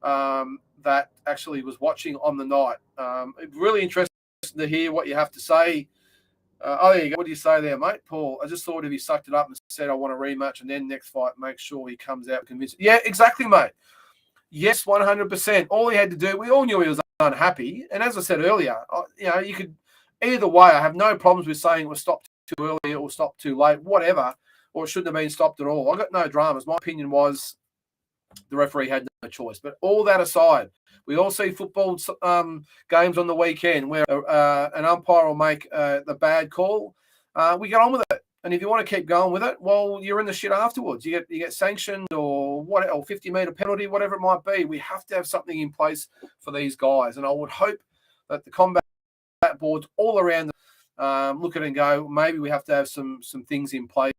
that actually was watching on the night. Really interesting to hear what you have to say. There you go. What do you say there, mate? Paul, I just thought if he sucked it up and said, I want a rematch, and then next fight, make sure he comes out convinced. Yeah, exactly, mate. Yes, 100%. All he had to do, we all knew he was unhappy. And as I said earlier, you could, either way, I have no problems with saying it was stopped too early or stopped too late, whatever, or it shouldn't have been stopped at all. I got no dramas. My opinion was the referee had no choice. But all that aside, we all see football games on the weekend where an umpire will make the bad call. We get on with it. And if you want to keep going with it, well, you're in the shit afterwards. You get sanctioned or 50-meter penalty, whatever it might be. We have to have something in place for these guys. And I would hope that the combat boards all around look at it and go, maybe we have to have some things in place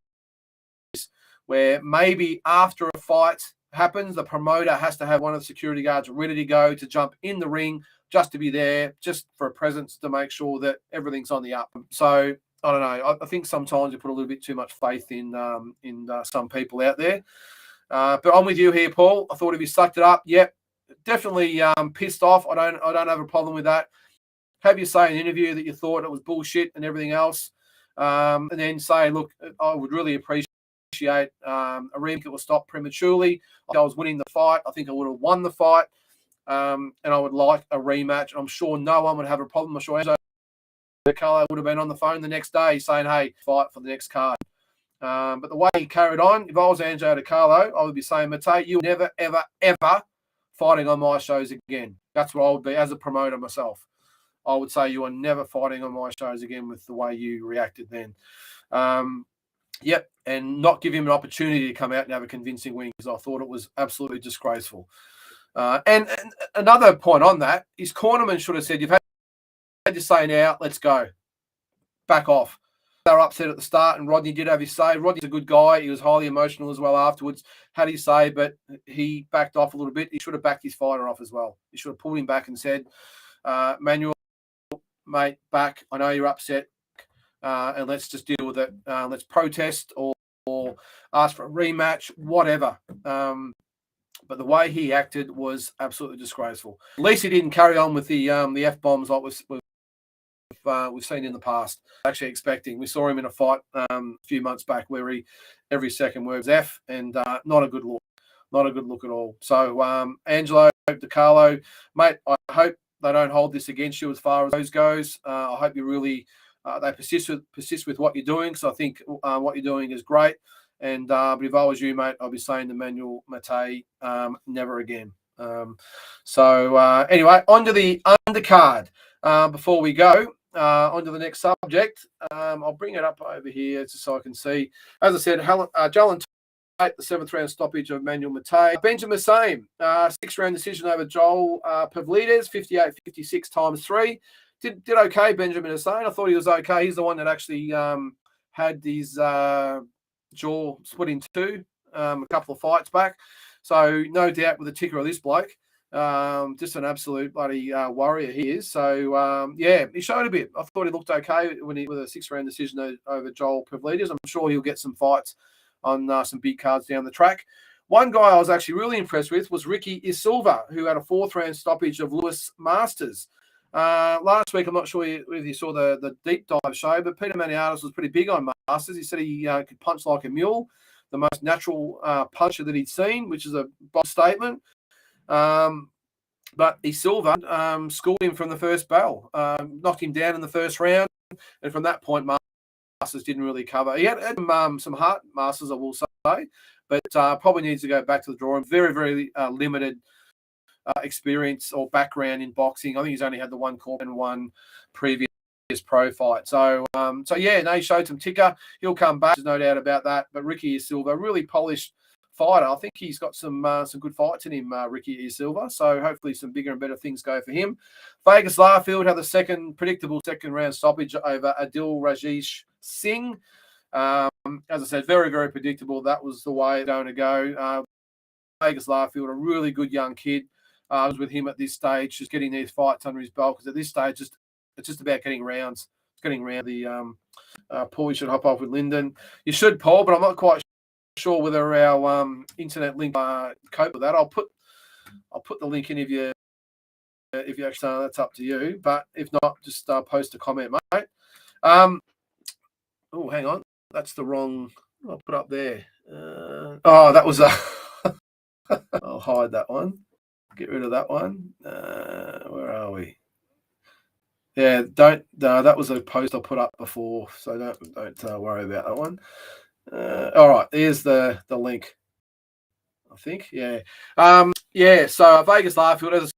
where maybe after a fight happens, the promoter has to have one of the security guards ready to go to jump in the ring, just to be there, just for a presence to make sure that everything's on the up. So I don't know. I think sometimes you put a little bit too much faith in some people out there. But I'm with you here, Paul. I thought if he sucked it up, yep, definitely pissed off. I don't have a problem with that. Have you say in an interview that you thought it was bullshit and everything else, and then say, look, I would really appreciate a rematch that was stopped prematurely. I was winning the fight. I think I would have won the fight, and I would like a rematch. I'm sure no one would have a problem. I'm sure Carlo would have been on the phone the next day saying, hey, fight for the next card. But the way he carried on, if I was Angelo DiCarlo, I would be saying, Matei, you never, ever, ever fighting on my shows again. That's what I would be as a promoter myself. I would say you are never fighting on my shows again with the way you reacted then. Yep, and not give him an opportunity to come out and have a convincing win because I thought it was absolutely disgraceful. And another point on that, his cornerman should have said, you've had your say now, let's go. Back off. They were upset at the start, and Rodney did have his say. Rodney's a good guy. He was highly emotional as well afterwards. Had his say, but he backed off a little bit. He should have backed his fighter off as well. He should have pulled him back and said, Manuel, mate, back. I know you're upset, and let's just deal with it. Let's protest or ask for a rematch, whatever. But the way he acted was absolutely disgraceful. At least he didn't carry on with the F-bombs like we've seen in the past. Actually expecting. We saw him in a fight a few months back where every second word was F, and not a good look. Not a good look at all. So, Angelo DiCarlo, mate, I hope they don't hold this against you as far as those goes. I hope you really they persist with what you're doing. So I think what you're doing is great. And but if I was you, mate, I'd be saying to Manuel Matei, never again. Anyway, on to the undercard. Before we go on to the next subject, I'll bring it up over here just so I can see. As I said, Jamal the 7th round stoppage of Manuel Matei. Benjamin Same, 6th round decision over Joel Pavlidis, 58-56 times 3. Did okay, Benjamin Hussein. I thought he was okay. He's the one that actually had his jaw split in two a couple of fights back. So no doubt with the ticker of this bloke. Just an absolute bloody warrior he is. So, yeah, he showed a bit. I thought he looked okay with a 6th round decision over Joel Pavlidis. I'm sure he'll get some fights on some big cards down the track. One guy I was actually really impressed with was Ricky Isilva, who had a 4th round stoppage of Lewis Masters. Last week, I'm not sure if you saw the deep dive show, but Peter Maniatis was pretty big on Masters. He said he could punch like a mule, the most natural puncher that he'd seen, which is a bold statement. But Isilva schooled him from the first bell, knocked him down in the 1st round, and from that point, Masters didn't really cover. He had some heart Masters, I will say, but probably needs to go back to the drawing. Very, very limited experience or background in boxing. I think he's only had the one corp and one previous pro fight. So yeah, no, he showed some ticker. He'll come back, there's no doubt about that. But Ricky Isilva, really polished fighter. I think he's got some good fights in him, Ricky Isilva. So hopefully some bigger and better things go for him. Vegas Larfield had the predictable second round stoppage over Adil Rajesh Singh. As I said, very, very predictable. That was the way it's going to go. Vegas Larfield, a really good young kid. I was with him at this stage, just getting these fights under his belt, because at this stage, it's just about getting rounds. It's getting around the Paul, you should hop off with Lyndon. You should, Paul, but I'm not quite sure whether our internet link cope with that. I'll put the link in if you actually, that's up to you. But if not, just post a comment, mate. Oh, hang on, that's the wrong. I'll put up there. That was I'll hide that one. Get rid of that one. Where are we? Yeah, that was a post I put up before, so don't worry about that one. All right, here's the link. I think, yeah. So Vegas Larfield, as I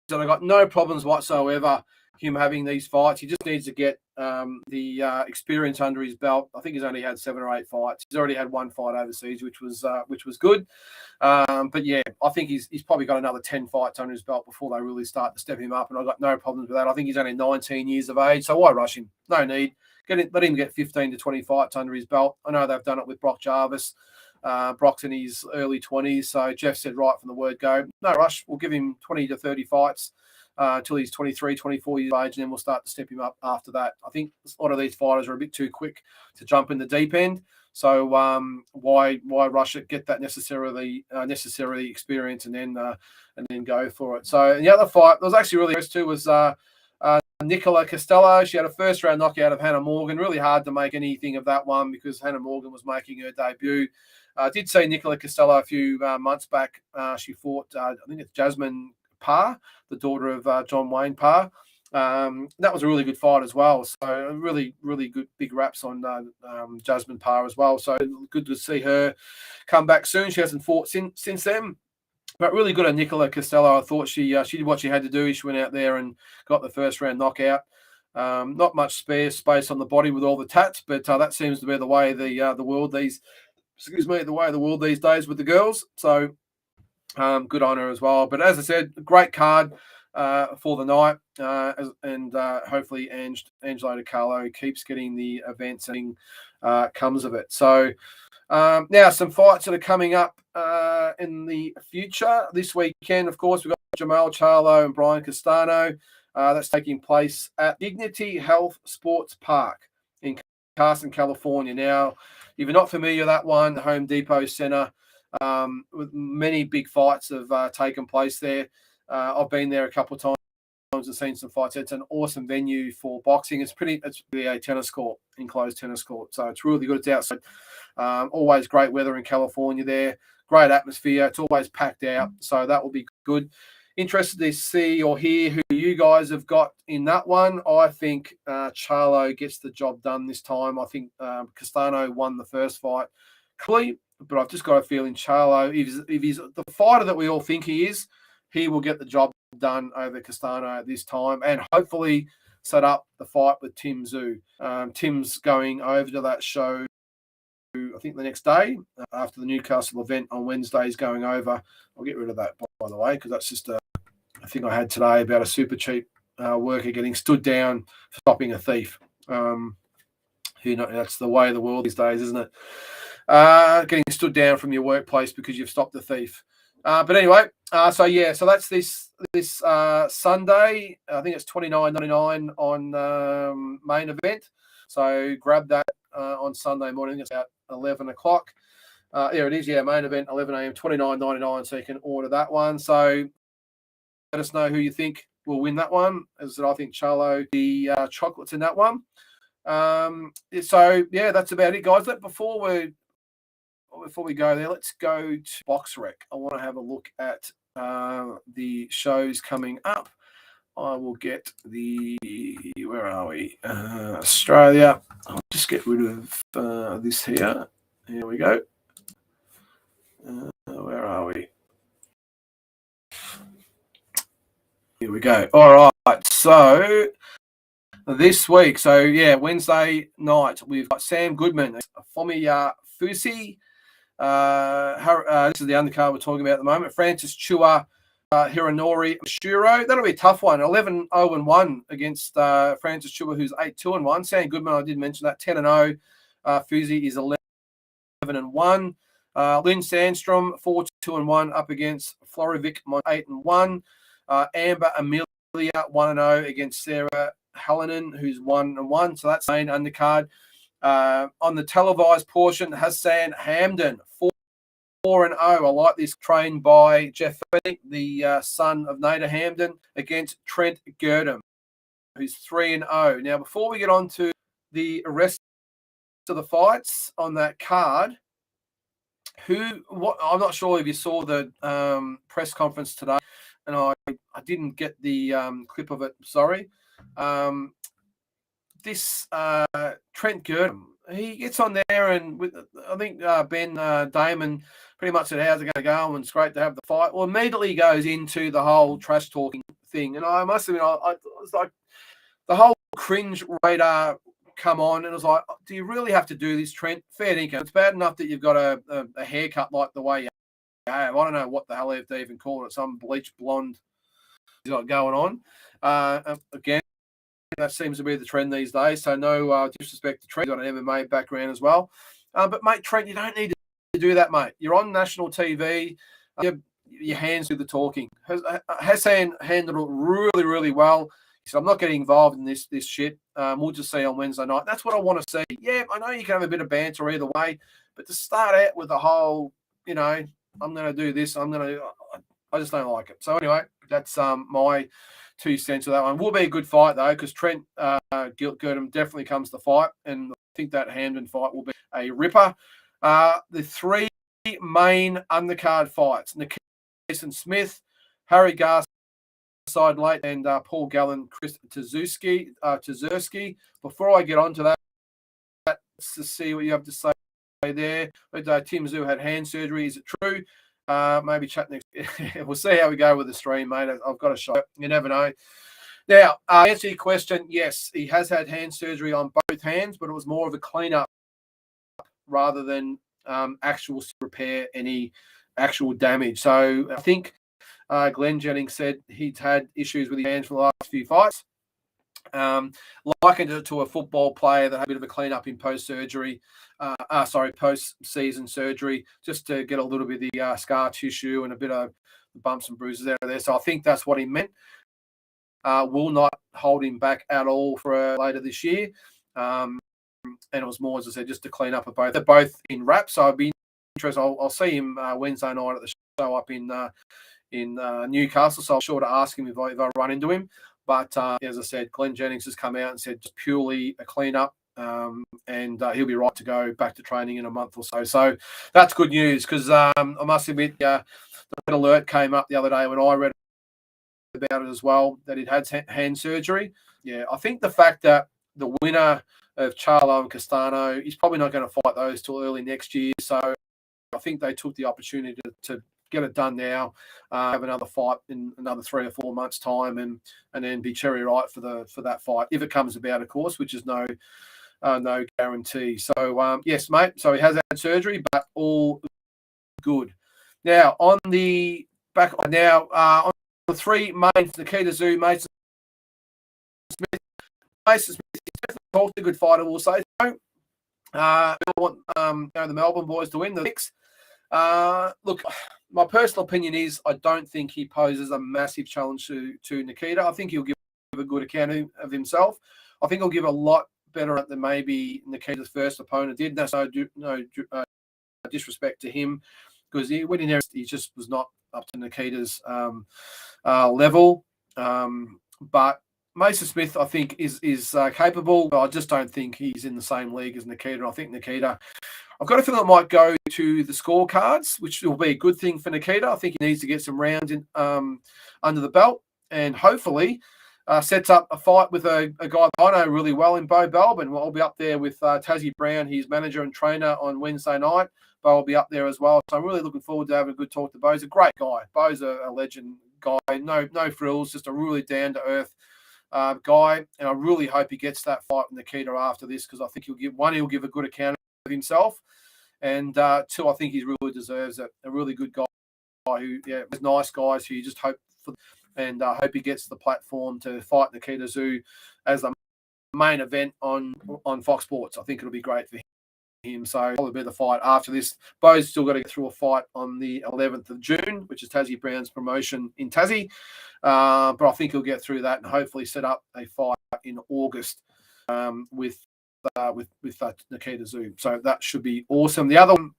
said, I got no problems whatsoever him having these fights. He just needs to get the experience under his belt. I think he's only had 7 or 8 fights. He's already had 1 fight overseas, which was good. But yeah, I think he's probably got another 10 fights under his belt before they really start to step him up. And I've got no problems with that. I think he's only 19 years of age, so why rush him? No need. Let him get 15 to 20 fights under his belt. I know they've done it with Brock Jarvis. Brock's in his early 20s, so Jeff said right from the word go, no rush. We'll give him 20 to 30 fights until he's 23, 24 years of age, and then we'll start to step him up after that. I think a lot of these fighters are a bit too quick to jump in the deep end. So why rush it? Get that necessary experience and then go for it. So the other fight that was actually really close to was Nicola Costello. She had a first round knockout of Hannah Morgan. Really hard to make anything of that one because Hannah Morgan was making her debut. I did see Nicola Costello a few months back. She fought, I think it's Jasmine Parr, the daughter of John Wayne Parr. That was a really good fight as well. So really, really good big raps on Jasmine Parr as well. So good to see her come back soon. She hasn't fought since then. But really good on Nicola Costello. I thought she did what she had to do. She went out there and got the first round knockout. Not much spare space on the body with all the tats, but that seems to be the way the world these days with the girls. So good on her as well. But as I said, great card for the night, and hopefully Angelo DiCarlo keeps getting the events and comes of it. So. Now, some fights that are coming up in the future. This weekend, of course, we've got Jamal, Charlo, and Brian Castano. That's taking place at Dignity Health Sports Park in Carson, California. Now, if you're not familiar with that one, the Home Depot Center, with many big fights have taken place there. I've been there a couple of times and seen some fights. It's an awesome venue for boxing. It's really a tennis court, enclosed tennis court. So it's really good. It's outside. Always great weather in California there. Great atmosphere. It's always packed out. So that will be good. Interested to see or hear who you guys have got in that one. I think Charlo gets the job done this time. I think Castano won the first fight clearly, but I've just got a feeling Charlo, if he's the fighter that we all think he is, he will get the job done over Castano this time and hopefully set up the fight with Tim Tszyu. Tim's going over to that show, I think the next day after the Newcastle event on Wednesday is going over. I'll get rid of that, by the way, because that's just a thing I had today about a super cheap worker getting stood down for stopping a thief. That's the way of the world these days, isn't it? Getting stood down from your workplace because you've stopped the thief. But anyway, so that's this Sunday. I think it's $29.99 on main event. So grab that on Sunday morning. It's about 11 o'clock. There it is. Yeah, main event 11 a.m. $29.99. So you can order that one. So let us know who you think will win that one. As I think Charlo, the chocolates in that one. So yeah, that's about it, guys. Before we go there, let's go to Box Rec. I want to have a look at the shows coming up. I will get where are we? Australia. I'll just get rid of this here. Here we go. Where are we? Here we go. All right. So this week, Wednesday night, we've got Sam Goodman, Fomiya Fusi. This is the undercard we're talking about at the moment. Francis Chua, Hironori Shuro. That'll be a tough one. 11-0-1 against Francis Chua, who's 8-2-1. Sam Goodman, I did mention that, 10-0. Fusi is 11-1. Lynn Sandstrom, 4-2-1 up against Florovic, 8-1. Amber Amelia, 1-0 against Sarah Hallinan, who's 1-1. So that's the main undercard. On the televised portion, Hassan Hamdan, 4-0. I like this, trained by Jeff Fennick, the son of Nader Hamdan, against Trent Girdham, who's 3-0. Now, before we get on to the rest of the fights on that card, I'm not sure if you saw the press conference today, and I didn't get the clip of it, sorry. This Trent Girdham, he gets on there and I think Ben Damon pretty much said, how's it going to go? And it's great to have the fight. Well, immediately goes into the whole trash talking thing. And I must admit, I was like, the whole cringe radar come on. And I was like, do you really have to do this, Trent? Fair dinkum. It's bad enough that you've got a haircut like the way you have. I don't know what the hell they've even called it. Some bleached blonde you got going on. Again, that seems to be the trend these days. So no disrespect to Trent. He's got an MMA background as well. But, mate, Trent, you don't need to do that, mate. You're on national TV. Your hands do the talking. Hassan handled it really, really well. So I'm not getting involved in this shit. We'll just see on Wednesday night. That's what I want to see. Yeah, I know you can have a bit of banter either way, but to start out with the whole, I'm going to do this. I just don't like it. So anyway, that's my 2 cents of that one. Will be a good fight though, because Trent Girdham definitely comes to fight, and I think that Hamden fight will be a ripper. The 3 main undercard fights: Nicola Smith, Harry Garside late, and Paul Gallen, Chris Tazurski. Before I get on to that, let's just see what you have to say there. But, Tim Tszyu had hand surgery. Is it true? Maybe chat next. We'll see how we go with the stream, mate. I've got a shot. You never know. Now, answer your question. Yes, he has had hand surgery on both hands, but it was more of a cleanup rather than actual repair any actual damage. So I think Glenn Jennings said he'd had issues with his hands for the last few fights. Likened it to a football player that had a bit of a clean-up in post-season surgery, just to get a little bit of the scar tissue and a bit of bumps and bruises out of there. So I think that's what he meant. Will not hold him back at all for later this year. And it was more, as I said, just to clean up both. They're both in wrap, so I'd be interested. I'll see him Wednesday night at the show up in Newcastle, so I'm sure to ask him if I run into him. But as I said, Glenn Jennings has come out and said just purely a clean-up, and he'll be right to go back to training in a month or so. So that's good news, because I must admit, the alert came up the other day when I read about it as well, that he'd had hand surgery. Yeah, I think the fact that the winner of Charlo and Castano, he's probably not going to fight those till early next year. So I think they took the opportunity to get it done now, have another fight in another 3 or 4 months' time, and then be cherry ripe for that fight, if it comes about, of course, which is no guarantee. So yes, mate. So he has had surgery, but all good. Now on the 3 mains: Nicola Tszyu, Mason Smith. Mason Smith is definitely a good fighter, we'll say. So I want the Melbourne boys to win the 6. Look, my personal opinion is I don't think he poses a massive challenge to Nikita. I think he'll give a good account of himself. I think he'll give a lot better than maybe Nikita's first opponent did. That's no disrespect to him, because he just was not up to Nikita's level. But Mason Smith, I think, is capable. I just don't think he's in the same league as Nikita. I think Nikita, I've got a feeling it might go to the scorecards, which will be a good thing for Nikita. I think he needs to get some rounds in under the belt, and hopefully sets up a fight with a guy that I know really well in Bo Belbin. I'll be up there with Tassie Brown, his manager and trainer, on Wednesday night. Bo will be up there as well. So I'm really looking forward to having a good talk to Bo. He's a great guy. Bo's a legend guy. No frills, just a really down-to-earth guy. And I really hope he gets that fight with Nikita after this, because I think he'll give a good account of himself. And 2, I think he really deserves it. A really good guy who, is nice guys who you just hope for. And I hope he gets the platform to fight Nicola Tszyu as the main event on Fox Sports. I think it'll be great for him. So probably be the fight after this. Bo's still got to get through a fight on the 11th of June, which is Tassie Brown's promotion in Tassie. But I think he'll get through that and hopefully set up a fight in August with Nicola Tszyu. So that should be awesome. The other one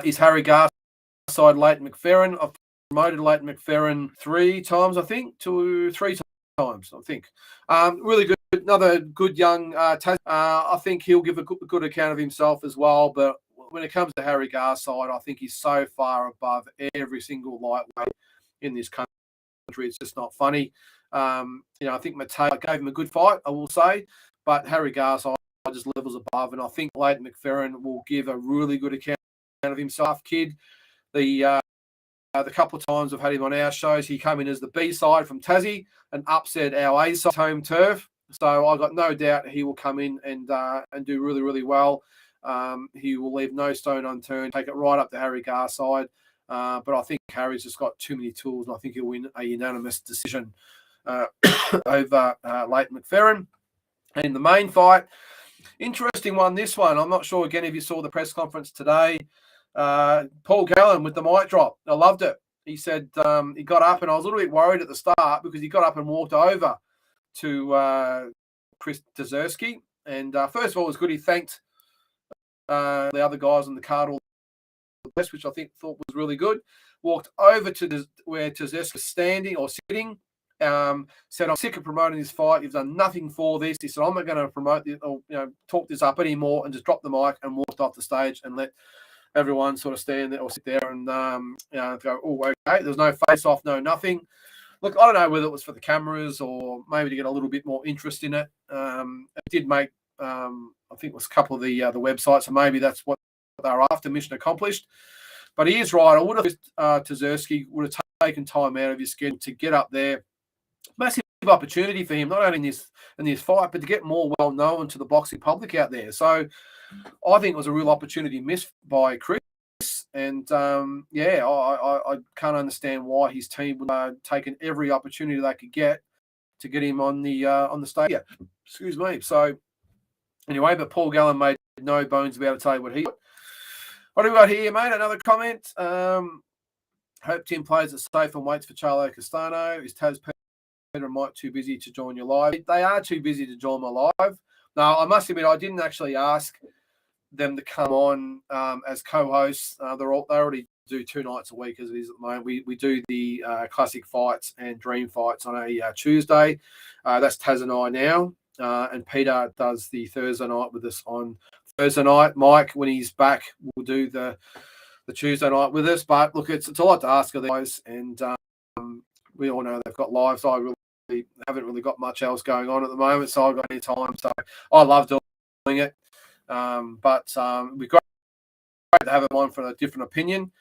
is Harry Garside, Leighton McFerrin. I've promoted Leighton McFerrin 3 times, I think, to 3 times, I think. Really good. Another good young I think he'll give a good account of himself as well. But when it comes to Harry Garside, I think he's so far above every single lightweight in this country. It's just not funny. I think Mateo gave him a good fight, I will say. But Harry Garside just levels above. And I think Leighton McFerrin will give a really good account of himself. Kid, the couple of times I've had him on our shows, he came in as the B side from Tassie and upset our A side home turf. So I've got no doubt he will come in and do really, really well. He will leave no stone unturned, take it right up to Harry Garside. But I think Harry's just got too many tools, and I think he'll win a unanimous decision over Leighton McFerrin. And the main fight, interesting one, this one. I'm not sure, again, if you saw the press conference today. Paul Gallen with the mic drop. I loved it. He said he got up, and I was a little bit worried at the start because he got up and walked over to Chris Dzersky. And first of all, it was good. He thanked the other guys on the card all the best, which I thought was really good. Walked over to where Dzersky was standing or sitting. Said, I'm sick of promoting this fight. You've done nothing for this. He said, I'm not going to promote this or talk this up anymore, and just dropped the mic and walked off the stage and let everyone sort of stand there or sit there and go, oh, okay. There's no face off, no nothing. Look, I don't know whether it was for the cameras or maybe to get a little bit more interest in it. It did make, I think it was a couple of the websites, so maybe that's what they were after, mission accomplished. But he is right. I would have, Dzersky would have taken time out of his schedule to get up there. Massive opportunity for him, not only in this fight, but to get more well known to the boxing public out there. So I think it was a real opportunity missed by Chris. And I can't understand why his team would have taken every opportunity they could get to get him on the stage. Yeah, excuse me. So anyway, but Paul Gallen made no bones about to tell you what he. What do we got here, mate? Another comment. Hope Tim plays it safe and waits for Charlo Castano. Is Taz Peter and Mike too busy to join your live? They are too busy to join my live. Now, I must admit, I didn't actually ask them to come on as co-hosts. They already do 2 nights a week as it is at the moment. We do the classic fights and dream fights on a Tuesday. That's Taz and I now. And Peter does the Thursday night with us on Thursday night. Mike, when he's back, will do the Tuesday night with us. But look, it's a lot to ask of the guys, and we all know they've got lives. I really haven't really got much else going on at the moment, so I've got any time. So I love doing it. But it'd be great to have him on for a different opinion.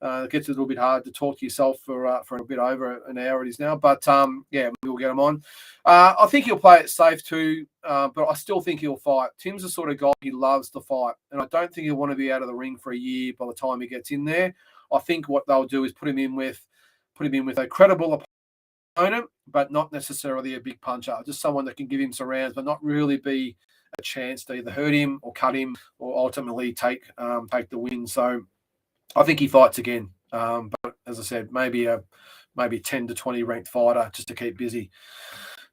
It gets a little bit hard to talk to yourself for a bit over an hour it is now. But we'll get him on. I think he'll play it safe too, but I still think he'll fight. Tim's the sort of guy he loves to fight, and I don't think he'll want to be out of the ring for a year by the time he gets in there. I think what they'll do is put him in with a credible opponent, but not necessarily a big puncher. Just someone that can give him some rounds, but not really be a chance to either hurt him or cut him or ultimately take the win. So I think he fights again. But as I said, maybe 10 to 20 ranked fighter just to keep busy.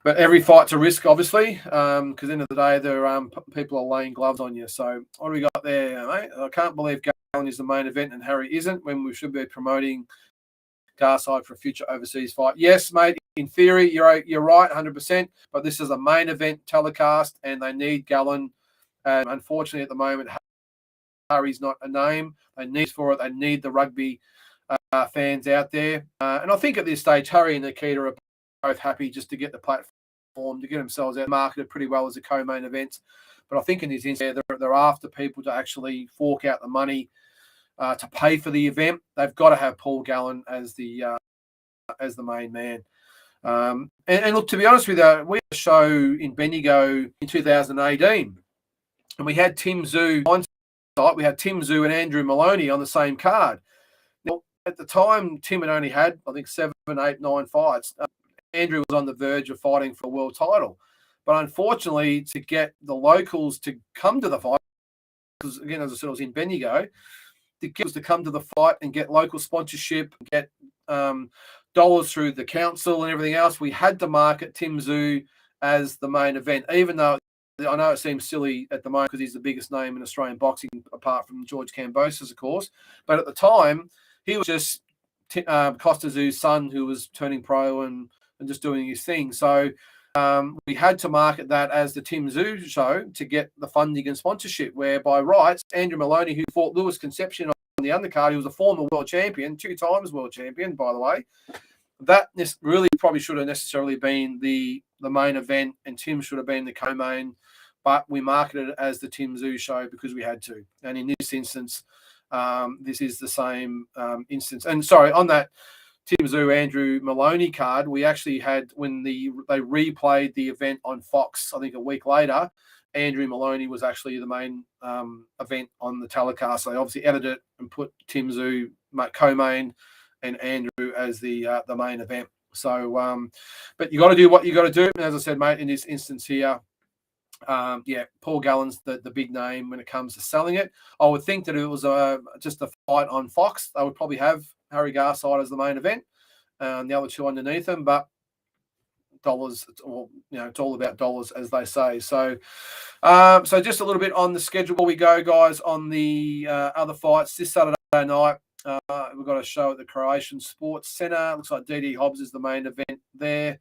But every fight's a risk, obviously, because at the end of the day, people are laying gloves on you. So what do we got there, mate? I can't believe Gallen is the main event and Harry isn't, when we should be promoting Garside for a future overseas fight. Yes, mate, in theory, you're right, 100%, but this is a main event telecast, and they need Gallen. And unfortunately, at the moment, Harry's not a name. They need for it. They need the rugby fans out there. And I think at this stage, Harry and Nikita are both happy just to get the platform, to get themselves out marketed pretty well as a co-main event. But I think in this instance, they're after people to actually fork out the money to pay for the event. They've got to have Paul Gallen as the main man. And look, to be honest with you, we had a show in Bendigo in 2018, and we had Tim Tszyu on site. We had Tim Tszyu and Andrew Maloney on the same card. Now, at the time, Tim had only had, I think, 7, 8, 9 fights. Andrew was on the verge of fighting for a world title. But unfortunately, to get the locals to come to the fight, because again, as I said, I was in Bendigo, to come to the fight and get local sponsorship, get dollars through the council and everything else, we had to market Tim Tszyu as the main event, even though I know it seems silly at the moment because he's the biggest name in Australian boxing, apart from George Kambosos, of course. But at the time, he was just Costa Tszyu's son who was turning pro and just doing his thing. So we had to market that as the Tim Tszyu show to get the funding and sponsorship, where by rights, Andrew Maloney, who fought Lewis Concepcion on the undercard, he was a former world champion, 2 times world champion, by the way. That really probably should have necessarily been the main event, and Tim should have been the co-main, but we marketed it as the Tim Tszyu show because we had to. And in this instance, this is the same instance. And sorry, on that Tim Tszyu, Andrew Maloney card, we actually had, when they replayed the event on Fox, I think a week later, Andrew Maloney was actually the main event on the telecast. So they obviously edited it and put Tim Tszyu co-main and Andrew as the main event. So, but you got to do what you got to do. And as I said, mate, in this instance here, Paul Gallen's the big name when it comes to selling it. I would think that if it was just a fight on Fox, they would probably have Harry Garside as the main event, the other two underneath him. But dollars, or it's all about dollars, as they say. So, so just a little bit on the schedule before we go, guys. On the other fights this Saturday night, we've got a show at the Croatian Sports Centre. Looks like DD Hobbs is the main event there.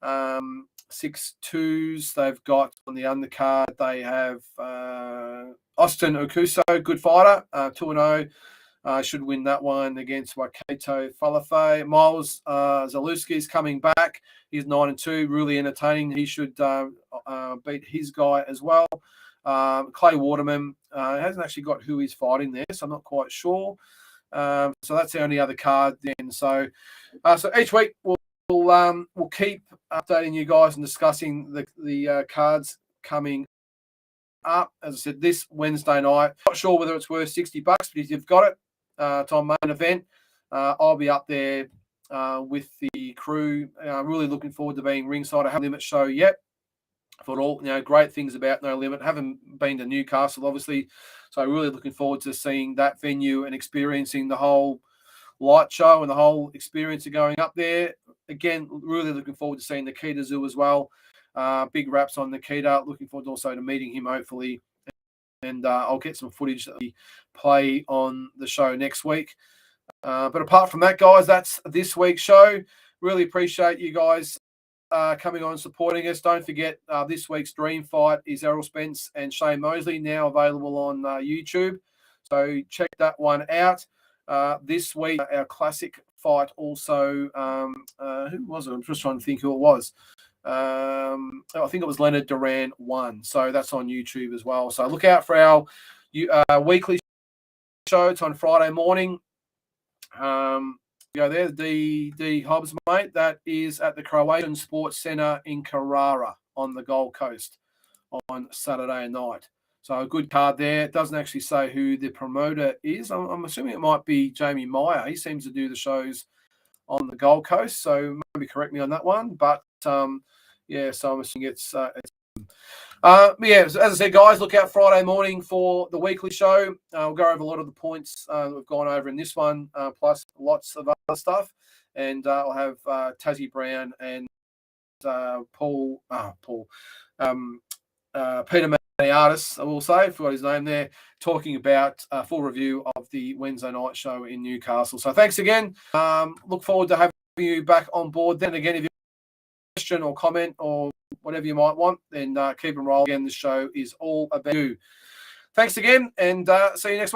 6-2s. They've got on the undercard. They have Austin Okuso, good fighter, 2-0. Should win that one against Waikato Falafel. Miles Zalewski's coming back. He's 9-2, really entertaining. He should beat his guy as well. Clay Waterman hasn't actually got who he's fighting there, so I'm not quite sure. So that's the only other card then. So each week we'll keep updating you guys and discussing the cards coming up. As I said, this Wednesday night, not sure whether it's worth $60, but if you've got it, it's on main event. I'll be up there with the crew. Really looking forward to being ringside. I haven't limit show yet. I thought all great things about No Limit. Haven't been to Newcastle, obviously, so really looking forward to seeing that venue and experiencing the whole light show and the whole experience of going up there. Again, really looking forward to seeing Nikita Zoo as well. Big raps on Nikita. Looking forward also to meeting him, hopefully. And I'll get some footage that we play on the show next week. But apart from that, guys, that's this week's show. Really appreciate you guys coming on and supporting us. Don't forget, this week's dream fight is Errol Spence and Shane Mosley, now available on YouTube. So check that one out. This week, our classic fight also, who was it? I'm just trying to think who it was. I think it was Leonard Duran won. So that's on YouTube as well. So look out for our weekly show. It's on Friday morning. Go there, the Hobbs, mate. That is at the Croatian Sports Centre in Carrara on the Gold Coast on Saturday night. So a good card there. It doesn't actually say who the promoter is. I'm assuming it might be Jamie Meyer. He seems to do the shows on the Gold Coast. So maybe correct me on that one. But yeah, so I'm assuming it's yeah, as I said, guys, look out Friday morning for the weekly show. We'll go over a lot of the points that we've gone over in this one, plus lots of other stuff. And I'll have Tassie Brown and Peter Maniatis, I will say, I forgot his name there, talking about a full review of the Wednesday night show in Newcastle. So thanks again. Look forward to having you back on board. Then again, if you have a question or comment or whatever you might want, then keep them rolling. Again, the show is all about you. Thanks again, and see you next week.